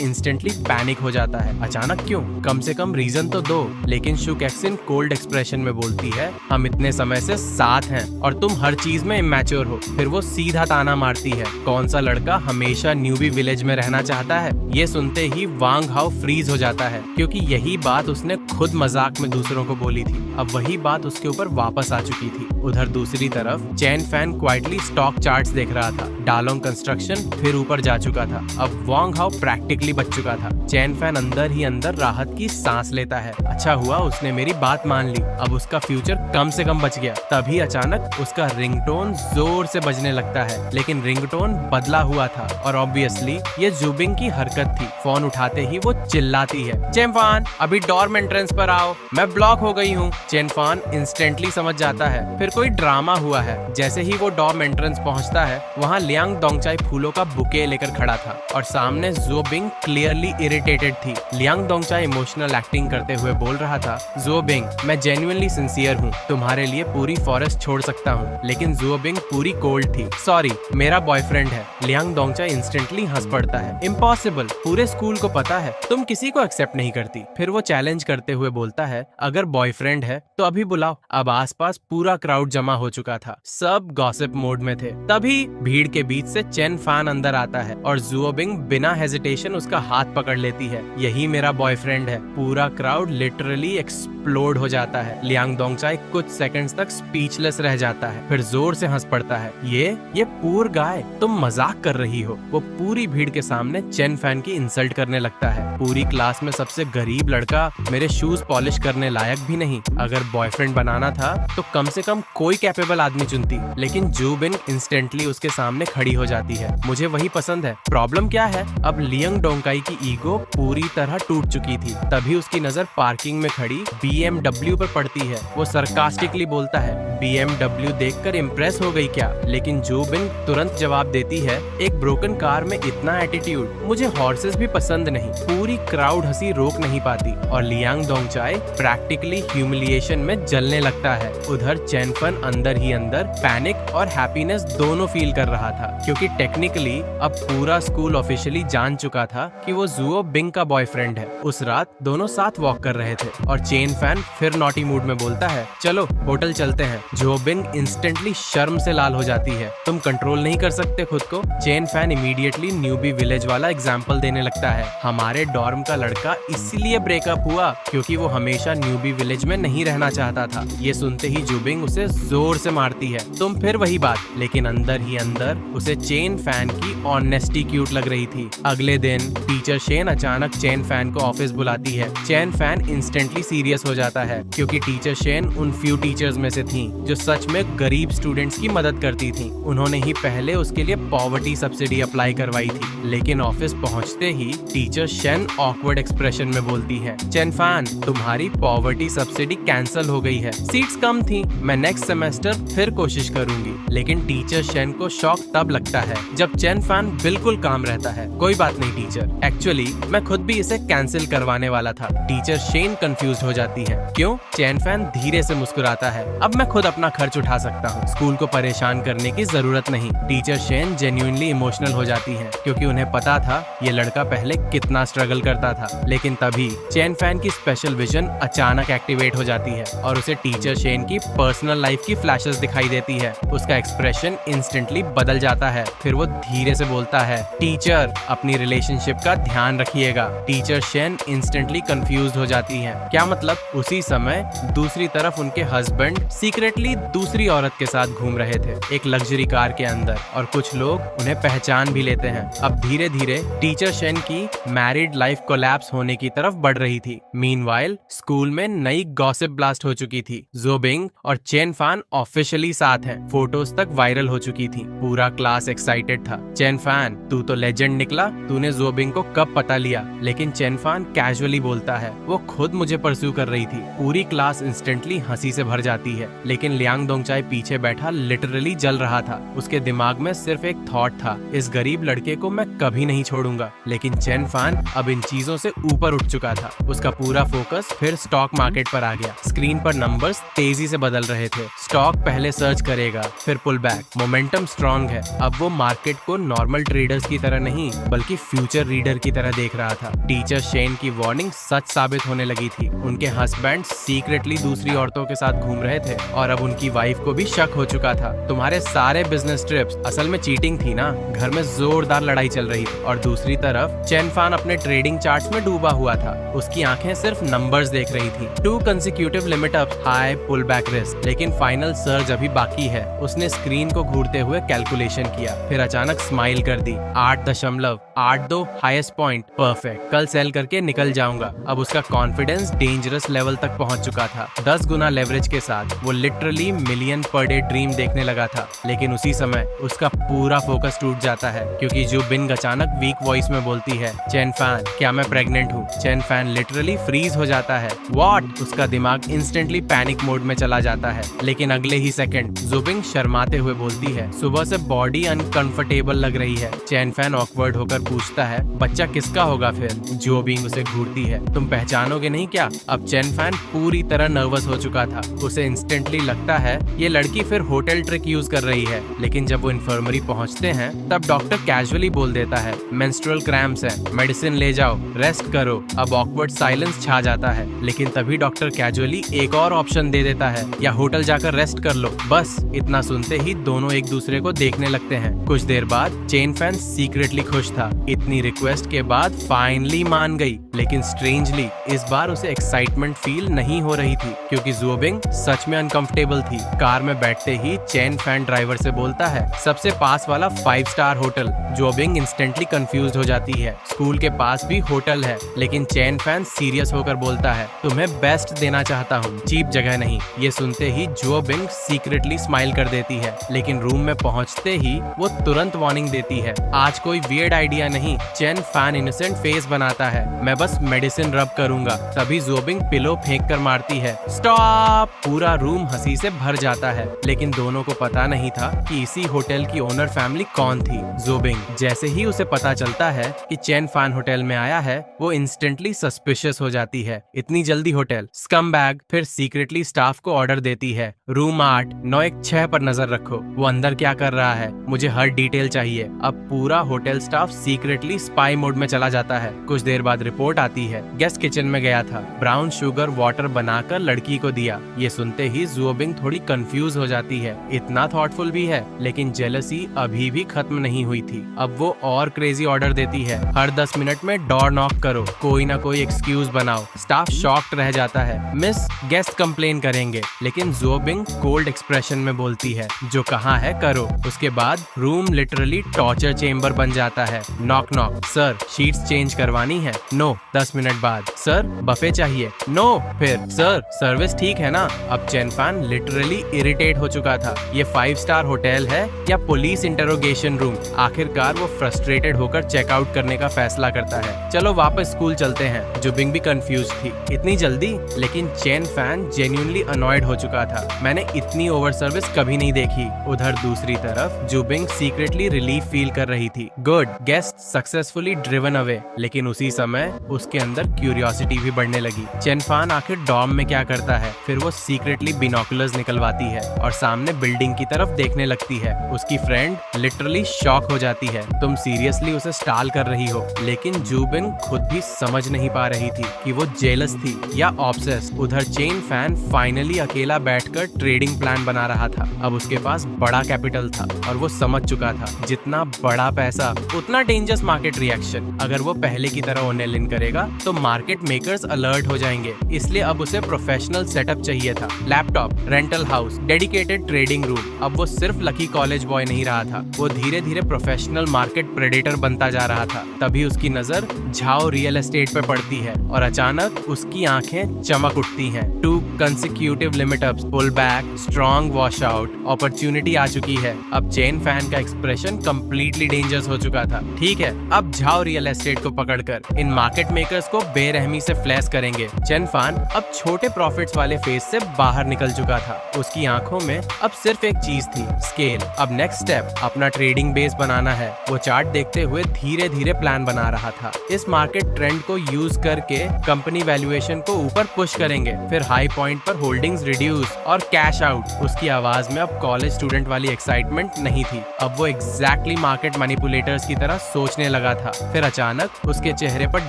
instantly panic हो जाता है। अचानक क्यों? कम से कम रीजन तो दो। लेकिन शू केक्सन कोल्ड एक्सप्रेशन में बोलती है, हम इतने समय से साथ हैं और तुम हर चीज में इमैच्योर हो। फिर वो सीधा ताना मारती है, कौन सा लड़का हमेशा न्यूबी विलेज में रहना चाहता है? ये सुनते ही वांग हाउ फ्रीज हो जाता है, क्योंकि यही बात उसने खुद मजाक में दूसरों को बोली थी। अब वही बात उसके ऊपर वापस आ चुकी थी। उधर दूसरी तरफ chain fan quietly stock charts देख रहा था। डालोंग कंस्ट्रक्शन फिर ऊपर जा चुका था। अब वांग हाउ प्रैक्टिकली बच चुका था। चेन फैन अंदर ही अंदर राहत की सांस लेता है। अच्छा हुआ उसने मेरी बात मान ली, अब उसका फ्यूचर कम से कम बच गया। तभी अचानक उसका रिंगटोन जोर से बजने लगता है। लेकिन रिंगटोन बदला हुआ था और ऑब्वियसली ये जुबिंग की हरकत थी। फोन उठाते ही वो चिल्लाती है, चेन फैन अभी डॉर्म एंट्रेंस पर आओ, मैं ब्लॉक हो गई हूँ। चेन फैन इंस्टेंटली समझ जाता है फिर कोई ड्रामा हुआ है। जैसे ही वो डॉर्म एंट्रेंस पहुंचता है, वहाँ लियांग डोंगचाई फूलों का बुके लेकर खड़ा था और सामने जो बिंग क्लियरली इरिटेटेड थी। लियांग डोंगचाई इमोशनल एक्टिंग करते हुए बोल रहा था, जो बिंग मैं जेन्युइनली सिंसियर हूँ, तुम्हारे लिए पूरी फॉरेस्ट छोड़ सकता हूँ। लेकिन जो बिंग पूरी कोल्ड थी, सॉरी मेरा बॉयफ्रेंड है। लियांग डोंगचाई इंस्टेंटली हंस पड़ता है, इम्पॉसिबल, पूरे स्कूल को पता है तुम किसी को एक्सेप्ट नहीं करती। फिर वो चैलेंज करते हुए बोलता है, अगर बॉयफ्रेंड है तो अभी बुलाओ। अब आसपास पूरा क्राउड जमा हो चुका था, सब गॉसिप मोड में थे। तभी भीड़ के बीच से चेन फैन अंदर आता है और जुओ बिंग बिना हेजिटेशन उसका हाथ पकड़ लेती है, यही मेरा बॉयफ्रेंड है। पूरा क्राउड लिटरली एक्सप्लोड हो जाता है। लियांग डोंगचाई कुछ सेकंड्स तक स्पीचलेस रह जाता है, फिर जोर से हंस पड़ता है, ये पूर गाय, तुम मजाक कर रही हो। वो पूरी भीड़ के सामने चेन फैन की इंसल्ट करने लगता है। पूरी क्लास में सबसे गरीब लड़का, मेरे शूज पॉलिश करने लायक भी नहीं। अगर बॉयफ्रेंड बनाना था तो कम से कम कोई कैपेबल आदमी चुनती। लेकिन जू बिंग इंस्टेंटली उसके सामने खड़ी हो जाती है, मुझे वही पसंद है। प्रॉब्लम क्या है? अब लियांग डोंगकाई की ईगो पूरी तरह टूट चुकी थी। तभी उसकी नजर पार्किंग में खड़ी BMW पर पड़ती है। वो सरकास्टिकली बोलता है, BMW देखकर इम्प्रेस हो गई क्या? लेकिन जो बिंग तुरंत जवाब देती है, एक ब्रोकन कार में इतना एटीट्यूड, मुझे हॉर्सेस भी पसंद नहीं। पूरी क्राउड हंसी रोक नहीं पाती और लियांग डोंगचाई प्रैक्टिकली ह्यूमिलिएशन में जलने लगता है। उधर चेन फन अंदर ही अंदर पैनिक और हैप्पीनेस दोनों फील कर रहा था, क्योंकि टेक्निकली अब पूरा स्कूल ऑफिशियली जान चुका था कि वो जुओ बिंग का बॉयफ्रेंड है। उस रात दोनों साथ वॉक कर रहे थे और चेन फैन फिर नॉटी मूड में बोलता है, चलो होटल चलते हैं। जो बिंग इंस्टेंटली शर्म से लाल हो जाती है, तुम कंट्रोल नहीं कर सकते खुद को? Chain fan immediately newbie village वाला एग्जाम्पल देने लगता है, हमारे डॉर्म का लड़का इसीलिए ब्रेकअप हुआ क्योंकि वो हमेशा न्यूबी विलेज में नहीं रहना चाहता था। ये सुनते ही जुबिंग उसे जोर से मारती है, तुम फिर वही बात। लेकिन अंदर ही अंदर उसे चेन फैन की ऑनेस्टी क्यूट लग रही थी। अगले दिन टीचर शेन अचानक चेन फैन को ऑफिस बुलाती है। चेन फैन इंस्टेंटली सीरियस हो जाता है, क्योंकि टीचर शेन उन फ्यू टीचर्स में से थी जो सच में गरीब स्टूडेंट्स की मदद करती थी। उन्होंने ही पहले उसके लिए पॉवर्टी सब्सिडी अप्लाई करवाई थी। लेकिन ऑफिस पहुंचते ही टीचर शेन ऑकवर्ड एक्सप्रेशन में बोलती है, चेन फैन तुम्हारी पॉवर्टी सब्सिडी कैंसिल हो गई है, सीट्स कम थी, मैं नेक्स्ट सेमेस्टर फिर कोशिश करूंगी। लेकिन टीचर शेन को शॉक तब लगता है जब चेन फैन बिल्कुल काम रहता है, कोई बात नहीं टीचर, एक्चुअली मैं खुद भी इसे कैंसिल करवाने वाला था। टीचर शेन कंफ्यूज हो जाती है, क्यों? चेन फैन धीरे से मुस्कुराता है, अब मैं खुद अपना खर्च उठा सकता हूँ, स्कूल को परेशान करने की जरूरत नहीं। टीचर शेन जेन्युइनली इमोशनल हो जाती है, क्योंकि उन्हें पता था ये लड़का पहले कितना स्ट्रगल करता था। लेकिन तभी चेन फैन की स्पेशल विजन अचानक एक्टिवेट हो जाती है और उसे टीचर शेन की पर्सनल लाइफ की फ्लैशेस दिखाई देती है। उसका एक्सप्रेशन इंस्टेंटली बदल जाता है। फिर वो धीरे से बोलता है, टीचर अपनी रिलेशनशिप का ध्यान रखिएगा। टीचर शेन इंस्टेंटली कंफ्यूज हो जाती है, क्या मतलब? उसी समय दूसरी तरफ उनके हस्बैंड सीक्रेटली दूसरी औरत के साथ घूम रहे थे, एक लग्जरी कार के अंदर, और कुछ लोग उन्हें पहचान भी लेते हैं। अब धीरे धीरे टीचर शेन की मैरिड लाइफ कोलैप्स होने की तरफ बढ़ रही थी। मीनवाइल स्कूल में नई गॉसिप ब्लास्ट हो चुकी थी। जो बिंग और चेन फैन ऑफिशियली साथ हैं, फोटोज तक वायरल हो चुकी थी। पूरा क्लास एक्साइटेड था। चेन फैन तू तो लेजेंड निकला, तूने जो बिंग को कब पता लिया? लेकिन चेन फैन कैजुअली बोलता है, वो खुद मुझे परस्यू कर रही थी। पूरी क्लास इंस्टेंटली हंसी से भर जाती है। लेकिन लियांग डोंगचाई पीछे बैठा लिटरली जल रहा था। उसके दिमाग में सिर्फ एक थॉट था, इस गरीब लड़के को मैं कभी नहीं छोड़ूंगा। लेकिन चेन फैन अब इन चीजों से ऊपर उठ चुका था। उसका पूरा फोकस फिर स्टॉक मार्केट पर आ गया। स्क्रीन पर नंबर्स तेजी से बदल रहे थे। स्टॉक पहले सर्च करेगा, फिर पुल बैक, मोमेंटम स्ट्रॉन्ग है। अब वो मार्केट को नॉर्मल ट्रेडर्स की तरह नहीं बल्कि फ्यूचर रीडर की तरह देख रहा था। टीचर शेन की वार्निंग सच साबित होने लगी थी। उनके हस्बैंड सीक्रेटली दूसरी औरतों के साथ घूम रहे थे और अब उनकी वाइफ को भी शक हो चुका था। तुम्हारे सारे बिजनेस ट्रिप्स असल में चीटिंग थी ना। घर में जोरदार लड़ाई चल रही थी और दूसरी तरफ चेन फैन अपने ट्रेडिंग चार्ट्स में डूबा हुआ था। उसकी आंखें सिर्फ नंबर्स देख रही थी। 2 consecutive limit ups, high pull back risk, लेकिन फाइनल सर्ज अभी बाकी है। उसने स्क्रीन को घूरते हुए कैलकुलेशन किया, फिर अचानक स्माइल कर दी। 8.82 हाईएस्ट पॉइंट, परफेक्ट, कल सेल करके निकल जाऊंगा। अब उसका कॉन्फिडेंस डेंजरस लेवल तक पहुंच चुका था। 10 गुना लेवरेज के साथ वो literally million per day dream देखने लगा था। लेकिन उसी समय उसका पूरा फोकस टूट जाता है, क्योंकि जो बिंग अचानक वीक वॉइस में बोलती है, चेन फैन क्या मैं प्रेग्नेंट हूँ? चेन फैन लिटरली फ्रीज हो जाता है। व्हाट? उसका दिमाग इंस्टेंटली पैनिक मोड में चला जाता है। लेकिन अगले ही सेकंड जुबिंग शर्माते हुए बोलती है, सुबह से बॉडी अनकंफर्टेबल लग रही है। चेन फैन ऑकवर्ड होकर पूछता है, बच्चा किसका होगा फिर? जो बिंग उसे घूरती है, तुम पहचानोगे नहीं क्या? अब चेन फैन पूरी तरह नर्वस हो चुका था। उसे इंस्टेंटली लगता है ये लड़की फिर होटल ट्रिक यूज कर रही है। लेकिन जब वो इन्फर्मरी पहुंचते हैं तब डॉक्टर कैजुअली बोल देता है, मेंस्ट्रुअल क्रैम्प्स है, मेडिसिन ले जाओ, रेस्ट करो। अब ऑकवर्ड साइलेंस छा जाता है। लेकिन तभी डॉक्टर कैजुअली एक और ऑप्शन दे देता है, या होटल जाकर रेस्ट कर लो। बस इतना सुनते ही दोनों एक दूसरे को देखने लगते हैं। कुछ देर बाद चेन फैन सीक्रेटली खुश था। इतनी रिक्वेस्ट के बाद फाइनली मान गई। लेकिन स्ट्रेंजली इस बार उसे एक्साइटमेंट फील नहीं हो रही थी, क्योंकि जो बिंग सच में अनकंफर्टेबल थी। कार में बैठते ही चेन फैन ड्राइवर से बोलता है, सबसे पास वाला 5 स्टार होटल। जो बिंग इंस्टेंटली कंफ्यूज हो जाती है। स्कूल के पास भी होटल है। लेकिन चेन फैन सीरियस होकर बोलता है, तुम्हें बेस्ट देना चाहता हूँ, चीप जगह नहीं। ये सुनते ही जो बिंग सीक्रेटली स्माइल कर देती है। लेकिन रूम में पहुंचते ही वो तुरंत वार्निंग देती है, आज कोई वियर्ड आइडिया नहीं। चेन फैन इनोसेंट फेस बनाता है, मैं बस मेडिसिन रब करूंगा। तभी जो बिंग पिलो फेंक कर मारती है, स्टॉप। पूरा रूम हंसी जेलसी से भर जाता है, लेकिन दोनों को पता नहीं था कि इसी होटल की ओनर फैमिली कौन थी, जोबिंग। जैसे ही उसे पता चलता है कि चेन फान होटल में आया है, वो इंस्टेंटली सस्पिशियस हो जाती है। इतनी जल्दी होटल, स्कमबैग। फिर सीक्रेटली स्टाफ को ऑर्डर देती है, रूम 8 916 पर नजर रखो, वो अंदर क्या कर रहा है, मुझे हर डिटेल चाहिए। अब पूरा hotel staff secretly spy mode में चला जाता है। कुछ देर बाद रिपोर्ट आती है, गेस्ट किचन में गया था, ब्राउन शुगर वाटर बनाकर लड़की को दिया। ये सुनते ही जोबिंग थोड़ी कंफ्यूज हो जाती है। इतना थॉटफुल भी है, लेकिन जेलसी अभी भी खत्म नहीं हुई थी। अब वो और क्रेजी ऑर्डर देती है, हर 10 मिनट में डोर नॉक करो, कोई ना कोई एक्सक्यूज बनाओ। स्टाफ शॉक्ड रह जाता है, मिस गेस्ट कंप्लेन करेंगे, लेकिन जोबिंग कोल्ड एक्सप्रेशन में बोलती है, जो कहा है करो। उसके बाद रूम लिटरली टॉर्चर चेम्बर बन जाता है। Knock knock, sir sheets change करवानी है, नो। 10 मिनट बाद, सर बफे चाहिए, नो। फिर, सर सर्विस ठीक है ना। अब चेन फान लिटरली इरिटेट हो चुका था, ये 5 स्टार होटल है या पुलिस इंटरोगेशन रूम। आखिरकार वो फ्रस्ट्रेटेड होकर चेकआउट करने का फैसला करता है, चलो वापस स्कूल चलते हैं। जुबिंग भी कंफ्यूज थी, इतनी जल्दी? लेकिन चेन फैन जेन्युइनली अनॉयड हो चुका था, मैंने इतनी ओवर सर्विस कभी नहीं देखी। उधर दूसरी तरफ जुबिंग सीक्रेटली रिलीफ फील कर रही थी, good, guest successfully driven away. लेकिन उसी समय उसके अंदर क्यूरियोसिटी भी बढ़ने लगी, चेन फान आखिर डॉर्म में क्या करता है। फिर वो सीक्रेटली बिनोकुलर्स निकलवाती है और सामने बिल्डिंग की तरफ देखने लगती है। उसकी फ्रेंड लिटरली शॉक हो जाती है, तुम सीरियसली उसे स्टाल कर रही हो। लेकिन जुबिंग खुद भी समझ नहीं पा रही थी कि वो जेलस थी या ऑब्सेस्ड। उधर चेन फैन फाइनली अकेला बैठकर ट्रेडिंग प्लान बना रहा था। अब उसके पास बड़ा कैपिटल था और वो समझ चुका था, जितना बड़ा पैसा उतना डेंजरस मार्केट रिएक्शन। अगर वो पहले की तरह ओनेलिन करेगा तो मार्केट मेकर्स अलर्ट हो जाएंगे। इसलिए अब उसे प्रोफेशनल सेटअप चाहिए था, laptop, rental house, dedicated trading room. अब वो सिर्फ लकी कॉलेज बॉय नहीं रहा था, वो धीरे धीरे प्रोफेशनल मार्केट प्रेडेटर बनता जा रहा था। तभी उसकी नजर झाओ रियल एस्टेट पे पड़ती है और अचानक उसकी आंखें चमक उठती हैं। 2 consecutive limit ups, pull back, strong wash out, opportunity आ चुकी है। अब चेन फैन का एक्सप्रेशन कंप्लीटली डेंजरस हो चुका था। ठीक है, अब झाओ रियल एस्टेट को पकड़कर इन मार्केट मेकर्स को बेरहमी से फ्लैश करेंगे। चेन फैन अब छोटे प्रॉफिट्स वाले फेज से बाहर निकल चुका था। उसकी आंखों में अब सिर्फ एक चीज थी, स्केल। अब नेक्स्ट स्टेप अपना ट्रेडिंग बेस बनाना है। वो चार्ट देखते हुए धीरे धीरे प्लान बना रहा था। इस मार्केट ट्रेंड को यूज करके कंपनी वैल्यूएशन को ऊपर पुश करेंगे, फिर हाई पॉइंट पर होल्डिंग्स रिड्यूस और कैश आउट। उसकी आवाज में अब कॉलेज स्टूडेंट वाली एक्साइटमेंट नहीं थी, अब वो एग्जैक्टली मार्केट मैनिपुलेटर्स की तरह सोचने लगा था। फिर अचानक उसके चेहरे पर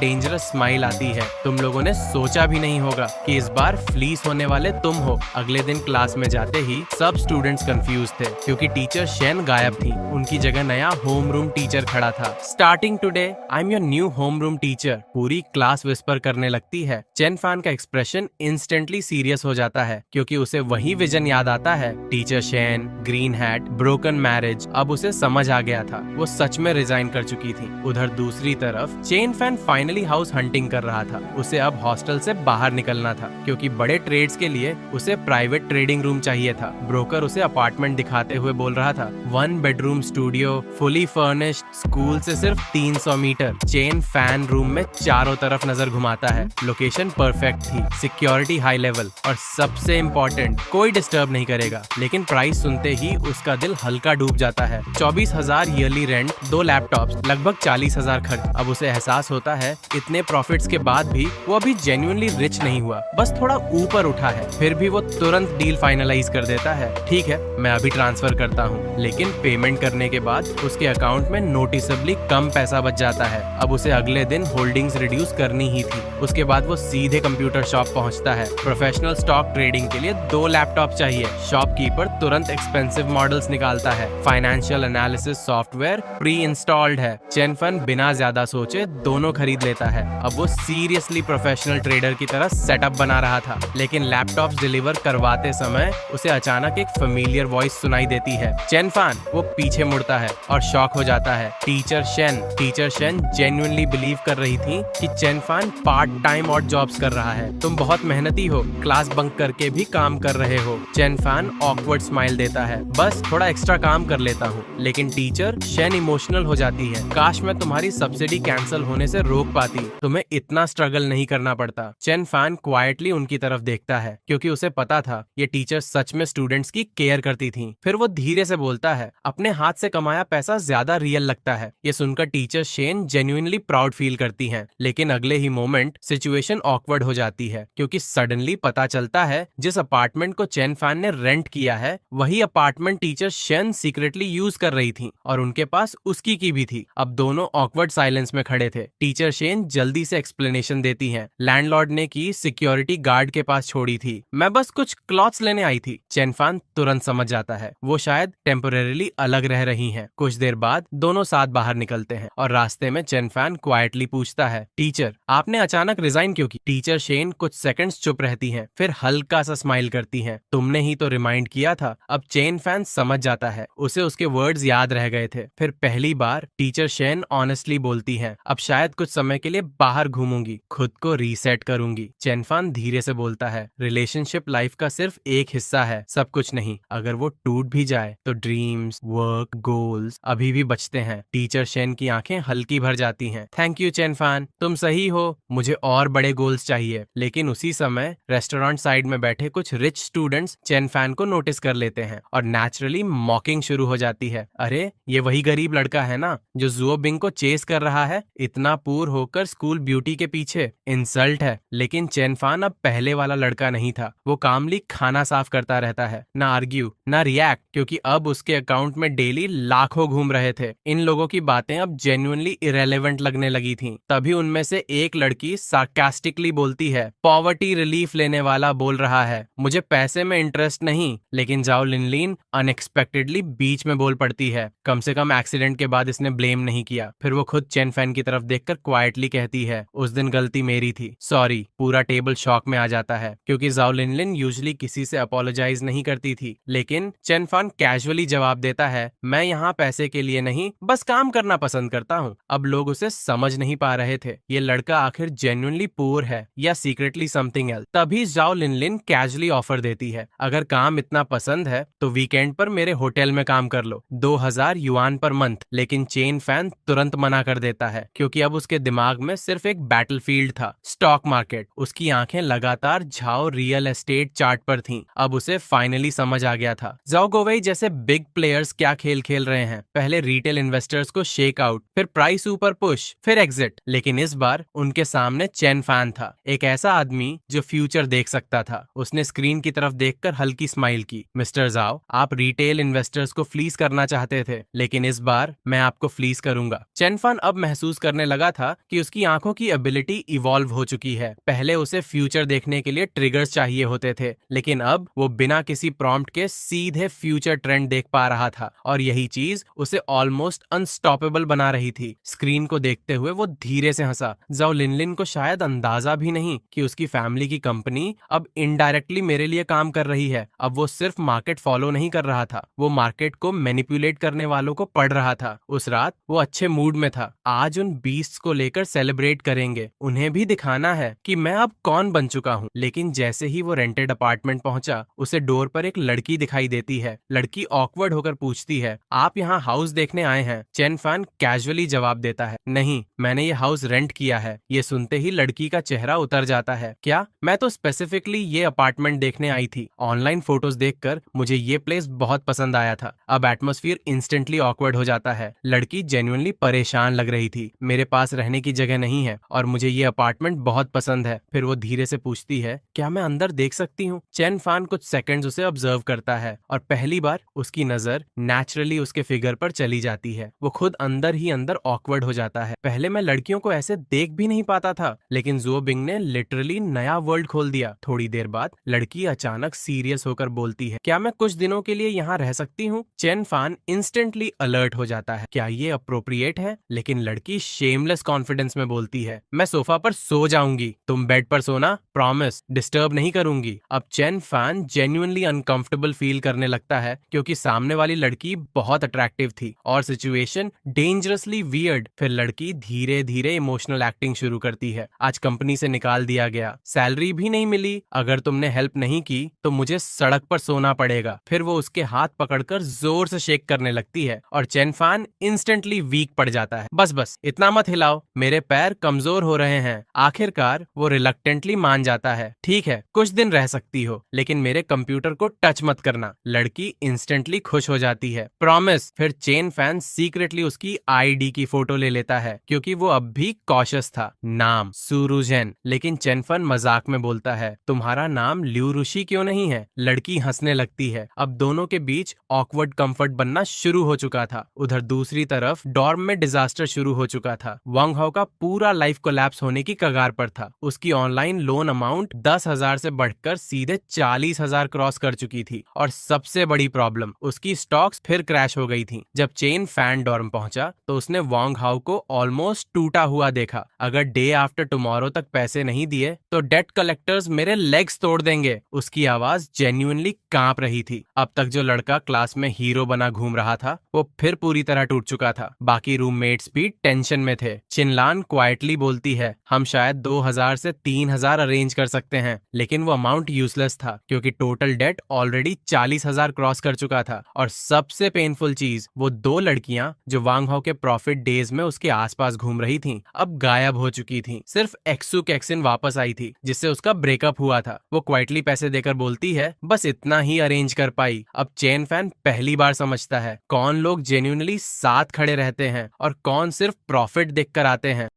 डेंजरस स्माइल आती है। तुम लोगों ने सोचा भी नहीं होगा कि इस बार फ्लीस होने वाले तुम हो। अगले दिन क्लास में जाते ही सब स्टूडेंट्स कंफ्यूज थे, क्योंकि टीचर शेन गायब थी। उनकी जगह नया होम रूम टीचर खड़ा था। Starting today I am your new home room teacher, पूरी क्लास विस्पर करने लगती है। चेन फैन का एक्सप्रेशन इंस्टेंटली सीरियस हो जाता है, क्योंकि उसे वही विजन याद आता है, teacher Shane, green hat, broken marriage. अब उसे समझ आ गया था, वो सच में रिजाइन कर चुकी थी। उधर दूसरी तरफ chain fan finally house hunting कर रहा था। उसे अब हॉस्टल से बाहर निकलना था, क्योंकि बड़े ट्रेड्स के लिए उसे प्राइवेट ट्रेडिंग रूम चाहिए था। ब्रोकर उसे अपार्टमेंट दिखाते हुए बोल रहा था, 1 bedroom studio, fully furnished, school से सिर्फ 300 मीटर। चेन फैन रूम में चारों तरफ नजर घुमाता है। लोकेशन परफेक्ट थी, सिक्योरिटी हाई लेवल और सबसे इम्पोर्टेंट, कोई डिस्टर्ब नहीं करेगा। लेकिन प्राइस सुनते ही उसका दिल हल्का डूब जाता है। 24,000 ईयरली रेंट, 2 लैपटॉप्स, लगभग 40,000 खर्च। अब उसे एहसास होता है इतने प्रॉफिट्स के बाद भी वो अभी जेन्युइनली रिच नहीं हुआ, बस थोड़ा ऊपर उठा है। फिर भी वो तुरंत डील फाइनलाइज कर देता है, ठीक है मैं अभी ट्रांसफर करता हूँ। लेकिन पेमेंट करने के बाद उसके अकाउंट में नोटिसेबली कम पैसा बच जाता है। अब उसे अगले दिन होल्डिंग्स रिड्यूस करनी ही थी। उसके बाद वो सीधे कंप्यूटर शॉप पहुंचता है। प्रोफेशनल स्टॉक ट्रेडिंग के लिए 2 लैपटॉप चाहिए। शॉपकीपर तुरंत एक्सपेंसिव मॉडल्स निकालता है। Financial analysis software pre installed है। चेन फैन बिना ज्यादा सोचे दोनों खरीद लेता है। अब वो सीरियसली प्रोफेशनल ट्रेडर की तरह सेटअप बना रहा था। लेकिन लैपटॉप्स डिलीवर करवाते समय उसे अचानक एक फेमिलियर वॉइस सुनाई देती है, चेन फैन। वो पीछे मुड़ता है और शॉक हो जाता है, teacher Shane. Teacher Shane genuinely believe कर रही थी कि चेन फैन पार्ट टाइम और जॉब्स कर रहा है। तुम बहुत मेहनती हो, क्लास बंक करके भी काम कर रहे हो। चेन फैन ऑकवर्ड स्माइल देता है, बस थोड़ा एक्स्ट्रा काम कर लेता हूँ। लेकिन टीचर शेन इमोशनल हो जाती है, काश मैं तुम्हारी सब्सिडी कैंसिल होने से रोक पाती, तुम्हें इतना स्ट्रगल नहीं करना पड़ता। चेन फैन क्वाइटली उनकी तरफ देखता है, क्योंकि उसे पता था था ये टीचर सच में स्टूडेंट्स की केयर करती थी। फिर वो धीरे से बोलता है, अपने हाथ से कमाया पैसा ज्यादा रियल लगता है। ये सुनकर teacher Shane genuinely proud feel करती हैं, लेकिन अगले ही मोमेंट सिचुएशन ऑकवर्ड हो जाती है क्योंकि सडनली पता चलता है जिस अपार्टमेंट को चेन फान ने रेंट किया है वही apartment teacher Shane secretly use कर रही थी और उनके पास उसकी की भी थी। अब दोनों ऑकवर्ड साइलेंस में खड़े थे। टीचर शेन जल्दी से एक्सप्लेनेशन देती हैं, लैंडलॉर्ड ने की सिक्योरिटी गार्ड के पास छोड़ी थी, मैं बस कुछ क्लॉथ्स लेने आई थी। चेन फान तुरंत समझ जाता है वो शायद टेम्पोरेरीली अलग रह रही हैं। कुछ देर बाद दोनों साथ बाहर निकलते हैं और रास्ते में चेन फान क्वाइटली पूछता है, टीचर आपने अचानक रिजाइन क्यों की? टीचर शेन कुछ सेकंड्स चुप रहती हैं, फिर हल्का सा स्माइल करती हैं, तुमने ही तो रिमाइंड किया था। अब चेन फान समझ जाता है उसे उसके वर्ड्स याद रह गए थे। फिर पहली बार टीचर शेन ऑनेस्टली बोलती हैं, अब शायद कुछ समय के लिए बाहर घूमूंगी, खुद को रीसेट करूंगी। चेन फान धीरे से बोलता है, रिलेशनशिप लाइफ का सिर्फ एक हिस्सा है, सब कुछ नहीं। अगर वो टूट भी जाए तो ड्रीम्स, वर्क, गोल्स अभी भी बचते हैं। टीचर शेन की आंखें हल्की भर जाती हैं। थैंक यू चेन फान, तुम सही हो, मुझे और बड़े गोल्स चाहिए। लेकिन उसी समय रेस्टोरेंट साइड में बैठे कुछ रिच स्टूडेंट्स चेन फान को नोटिस कर लेते हैं और नेचुरली मॉकिंग शुरू हो जाती है। अरे ये वही गरीब लड़का है ना जो जुओ बिंग को चेस कर रहा है, इतना पूर होकर स्कूल ब्यूटी के पीछे। इंसल्ट है। लेकिन चेन फान अब पहले वाला लड़का नहीं था। वो कामली खाना साफ करता रहता है, ना आर्ग्यू ना रिएक्ट, क्योंकि अब उसके अकाउंट में डेली लाखों घूम रहे थे। इन लोगों की बातें अब जेन्युइनली इरेलेवेंट लगने लगी थीं। तभी उनमें से एक लड़की सार्कास्टिकली बोलती है, पॉवर्टी रिलीफ लेने वाला बोल रहा है, मुझे पैसे में इंटरेस्ट नहीं। लेकिन जाओ लिनलिन अनएक्सपेक्टेडली बीच में बोल पड़ती है, कम से कम एक्सीडेंट के बाद इसने ब्लेम नहीं किया। फिर वो खुद चेन फैन की तरफ देखकर क्वाइटली कहती है, उस दिन गलती मेरी थी, सॉरी। पूरा टेबल शॉक में आ जाता है क्योंकि जाओ लिनलिन यूजुअली किसी से अपोलोजाइज नहीं करती थी। लेकिन चेन फान कैजुअली जवाब देता है, मैं यहाँ पैसे के लिए नहीं, बस काम करना पसंद करता हूँ। अब लोग उसे समझ नहीं पा रहे थे, ये लड़का आखिर जेन्युइनली पुअर है या सीक्रेटली समथिंग एल्स। तभी जाओ लिनलिन कैजुअली ऑफर देती है, अगर काम इतना पसंद है तो वीकेंड पर मेरे होटल में काम कर लो, 2000 युआन पर मंथ। लेकिन चेन फैन तुरंत मना कर देता है क्योंकि अब उसके दिमाग में सिर्फ एक बैटलफील्ड था, स्टॉक मार्केट। उसकी आंखें लगातार झाओ रियल एस्टेट चार्ट पर थीं। अब उसे फाइनली समझ आ गया था जाओ गोवेई जैसे बिग प्लेयर्स क्या खेल खेल रहे हैं। पहले रिटेल इन्वेस्टर्स को शेक आउट, फिर प्राइस ऊपर पुश, फिर एग्जिट। लेकिन इस बार उनके सामने चेन फैन था, एक ऐसा आदमी जो फ्यूचर देख सकता था। उसने स्क्रीन की तरफ देखकर हल्की स्माइल की, मिस्टर जाओ आप रिटेल इन्वेस्टर्स को फ्लीस करना चाहते थे, लेकिन इस बार मैं आपको फ्लीस करूंगा। चेन फैन अब महसूस करने लगा था कि उसकी आंखों की एबिलिटी इवॉल्व हो चुकी है। पहले उसे फ्यूचर देखने के लिए ट्रिगर्स चाहिए होते थे, लेकिन अब वो बिना किसी प्रॉम्प्ट के सीधे फ्यूचर ट्रेंड देख पा रहा था और यही चीज उसे ऑलमोस्ट अनस्टॉपेबल बना रही थी। स्क्रीन को देखते हुए वो धीरे से हंसा। जाओ लिनलिन को शायद अंदाजा भी नहीं कि उसकी फैमिली की कंपनी अब इनडायरेक्टली मेरे लिए काम कर रही है। अब वो सिर्फ मार्केट फॉलो नहीं कर रहा था, वो मार्केट को मैनिपुलेट करने वालों को पढ़ रहा था। उस रात वो अच्छे मूड में था। आज उन बीस्ट्स को लेकर सेलिब्रेट करेंगे, उन्हें भी दिखाना है कि मैं अब कौन बन चुका हूँ। लेकिन जैसे ही वो रेंटेड अपार्टमेंट पहुंचा, उसे डोर पर एक लड़की दिखाई देती है। लड़की ऑकवर्ड होकर पूछती है, आप यहाँ हाउस देखने आए हैं? चेन फैन कैजुअली जवाब देता है, नहीं, मैंने ये हाउस रेंट किया है। ये सुनते ही लड़की का चेहरा उतर जाता है, क्या? मैं तो स्पेसिफिकली ये अपार्टमेंट देखने आई थी। ऑनलाइन फोटोज देखकर मुझे ये प्लेस बहुत पसंद आया था। अब एटमॉस्फेयर इंस्टेंटली ऑकवर्ड हो जाता है। लड़की जेन्युइनली परेशान लग रही थी। मेरे पास रहने की जगह नहीं है और मुझे ये अपार्टमेंट बहुत पसंद है। फिर वो धीरे से पूछती है, क्या मैं अंदर देख सकती हूँ? चेन फैन कुछ सेकंड्स उसे ऑब्जर्व करता है और पहली बार उसकी नजर नेचुरली उसके फिगर पर चली जाती है। वो खुद अंदर ही अंदर ऑकवर्ड हो जाता है। पहले मैं लड़कियों को ऐसे देख भी नहीं पाता था, लेकिन जुओ बिंग ने लिटरली नया वर्ल्ड खोल दिया। थोड़ी देर बाद लड़की अचानक सीरियस होकर बोलती है, क्या मैं कुछ दिनों के लिए यहाँ रह सकती हूँ? चेन फैन इंस्टेंटली अलर्ट हो जाता है, क्या ये अप्रोप्रिएट है? लेकिन लड़की शेमलेस कॉन्फिडेंस में बोलती है, मैं सोफा पर सो जाऊंगी, तुम बेड पर सोना, प्रॉमिस, डिस्टर्ब नहीं करूंगी। अब Chen fan genuinely uncomfortable feel करने लगता है क्योंकि सामने वाली लड़की बहुत अट्रैक्टिव थी और सिचुएशन डेंजरसली वियर्ड। फिर लड़की धीरे धीरे इमोशनल एक्टिंग शुरू करती है, आज कंपनी से निकाल दिया गया, सैलरी भी नहीं मिली, अगर तुमने हेल्प नहीं की तो मुझे सड़क पर सोना पड़ेगा। फिर वो उसके हाथ पकड़कर जोर से शेक करने लगती है और चेन फैन इंस्टेंटली वीक पड़ जाता है। बस बस इतना मत हिलाओ, मेरे पैर कमजोर हो रहे हैं। आखिरकार वो रिलक्टेंटली मान जाता है, ठीक है कुछ दिन रह सकती हो। हो, लेकिन मेरे कंप्यूटर को टच मत करना। लड़की इंस्टेंटली खुश हो जाती है, प्रॉमिस। फिर चेन फैन सीक्रेटली उसकी आईडी की फोटो ले लेता है क्योंकि वो अब भी कॉशियस था। नाम सुरुजेन, लेकिन चेनफन मजाक में बोलता है, तुम्हारा नाम ल्यूरुशी क्यों नहीं है? लड़की हंसने लगती है। अब दोनों के बीच ऑकवर्ड कंफर्ट बनना शुरू हो चुका था। उधर दूसरी तरफ डॉर्म में डिजास्टर शुरू हो चुका था। वांग हाओ का पूरा लाइफ कोलैप्स होने की कगार पर था। उसकी ऑनलाइन लोन अमाउंट 10,000 से बढ़कर सीधे 40,000 क्रॉस कर चुकी थी, और सबसे बड़ी प्रॉब्लम, उसकी स्टॉक्स फिर क्रैश हो गई थी। जब चेन फैन डॉर्म पहुंचा तो उसने वांग हाओ को ऑलमोस्ट टूटा हुआ देखा। अगर डे आफ्टर टुमारो तक पैसे नहीं दिए तो डेट कलेक्टर्स मेरे लेग्स तोड़ देंगे। उसकी आवाज जेन्युइनली कांप रही थी। अब तक जो लड़का क्लास में हीरो बना घूम रहा था वो फिर पूरी तरह टूट चुका था। बाकी रूममेट्स भी टेंशन में थे। चिनलान क्वाइटली बोलती है, हम शायद 2,000 से 3,000 अरेंज कर सकते हैं, लेकिन वो अमाउंट यूजलेस था क्योंकि टोटल डेट ऑलरेडी 40,000 क्रॉस कर चुका था। और सबसे पेनफुल चीज, वो दो लड़कियां जो वांग हाओ के प्रॉफिट डेज में उसके आसपास घूम रही थीं, अब गायब हो चुकी थीं। सिर्फ एक्सू कैक्सिन वापस आई थी जिससे उसका ब्रेकअप हुआ था। वो क्वाइटली पैसे देकर बोलती है, बस इतना ही अरेंज कर पाई। अब चेन फैन पहली बार समझता है कौन लोग जेन्युइनली साथ खड़े रहते हैं और कौन सिर्फ प्रॉफिट देखकर आते हैं।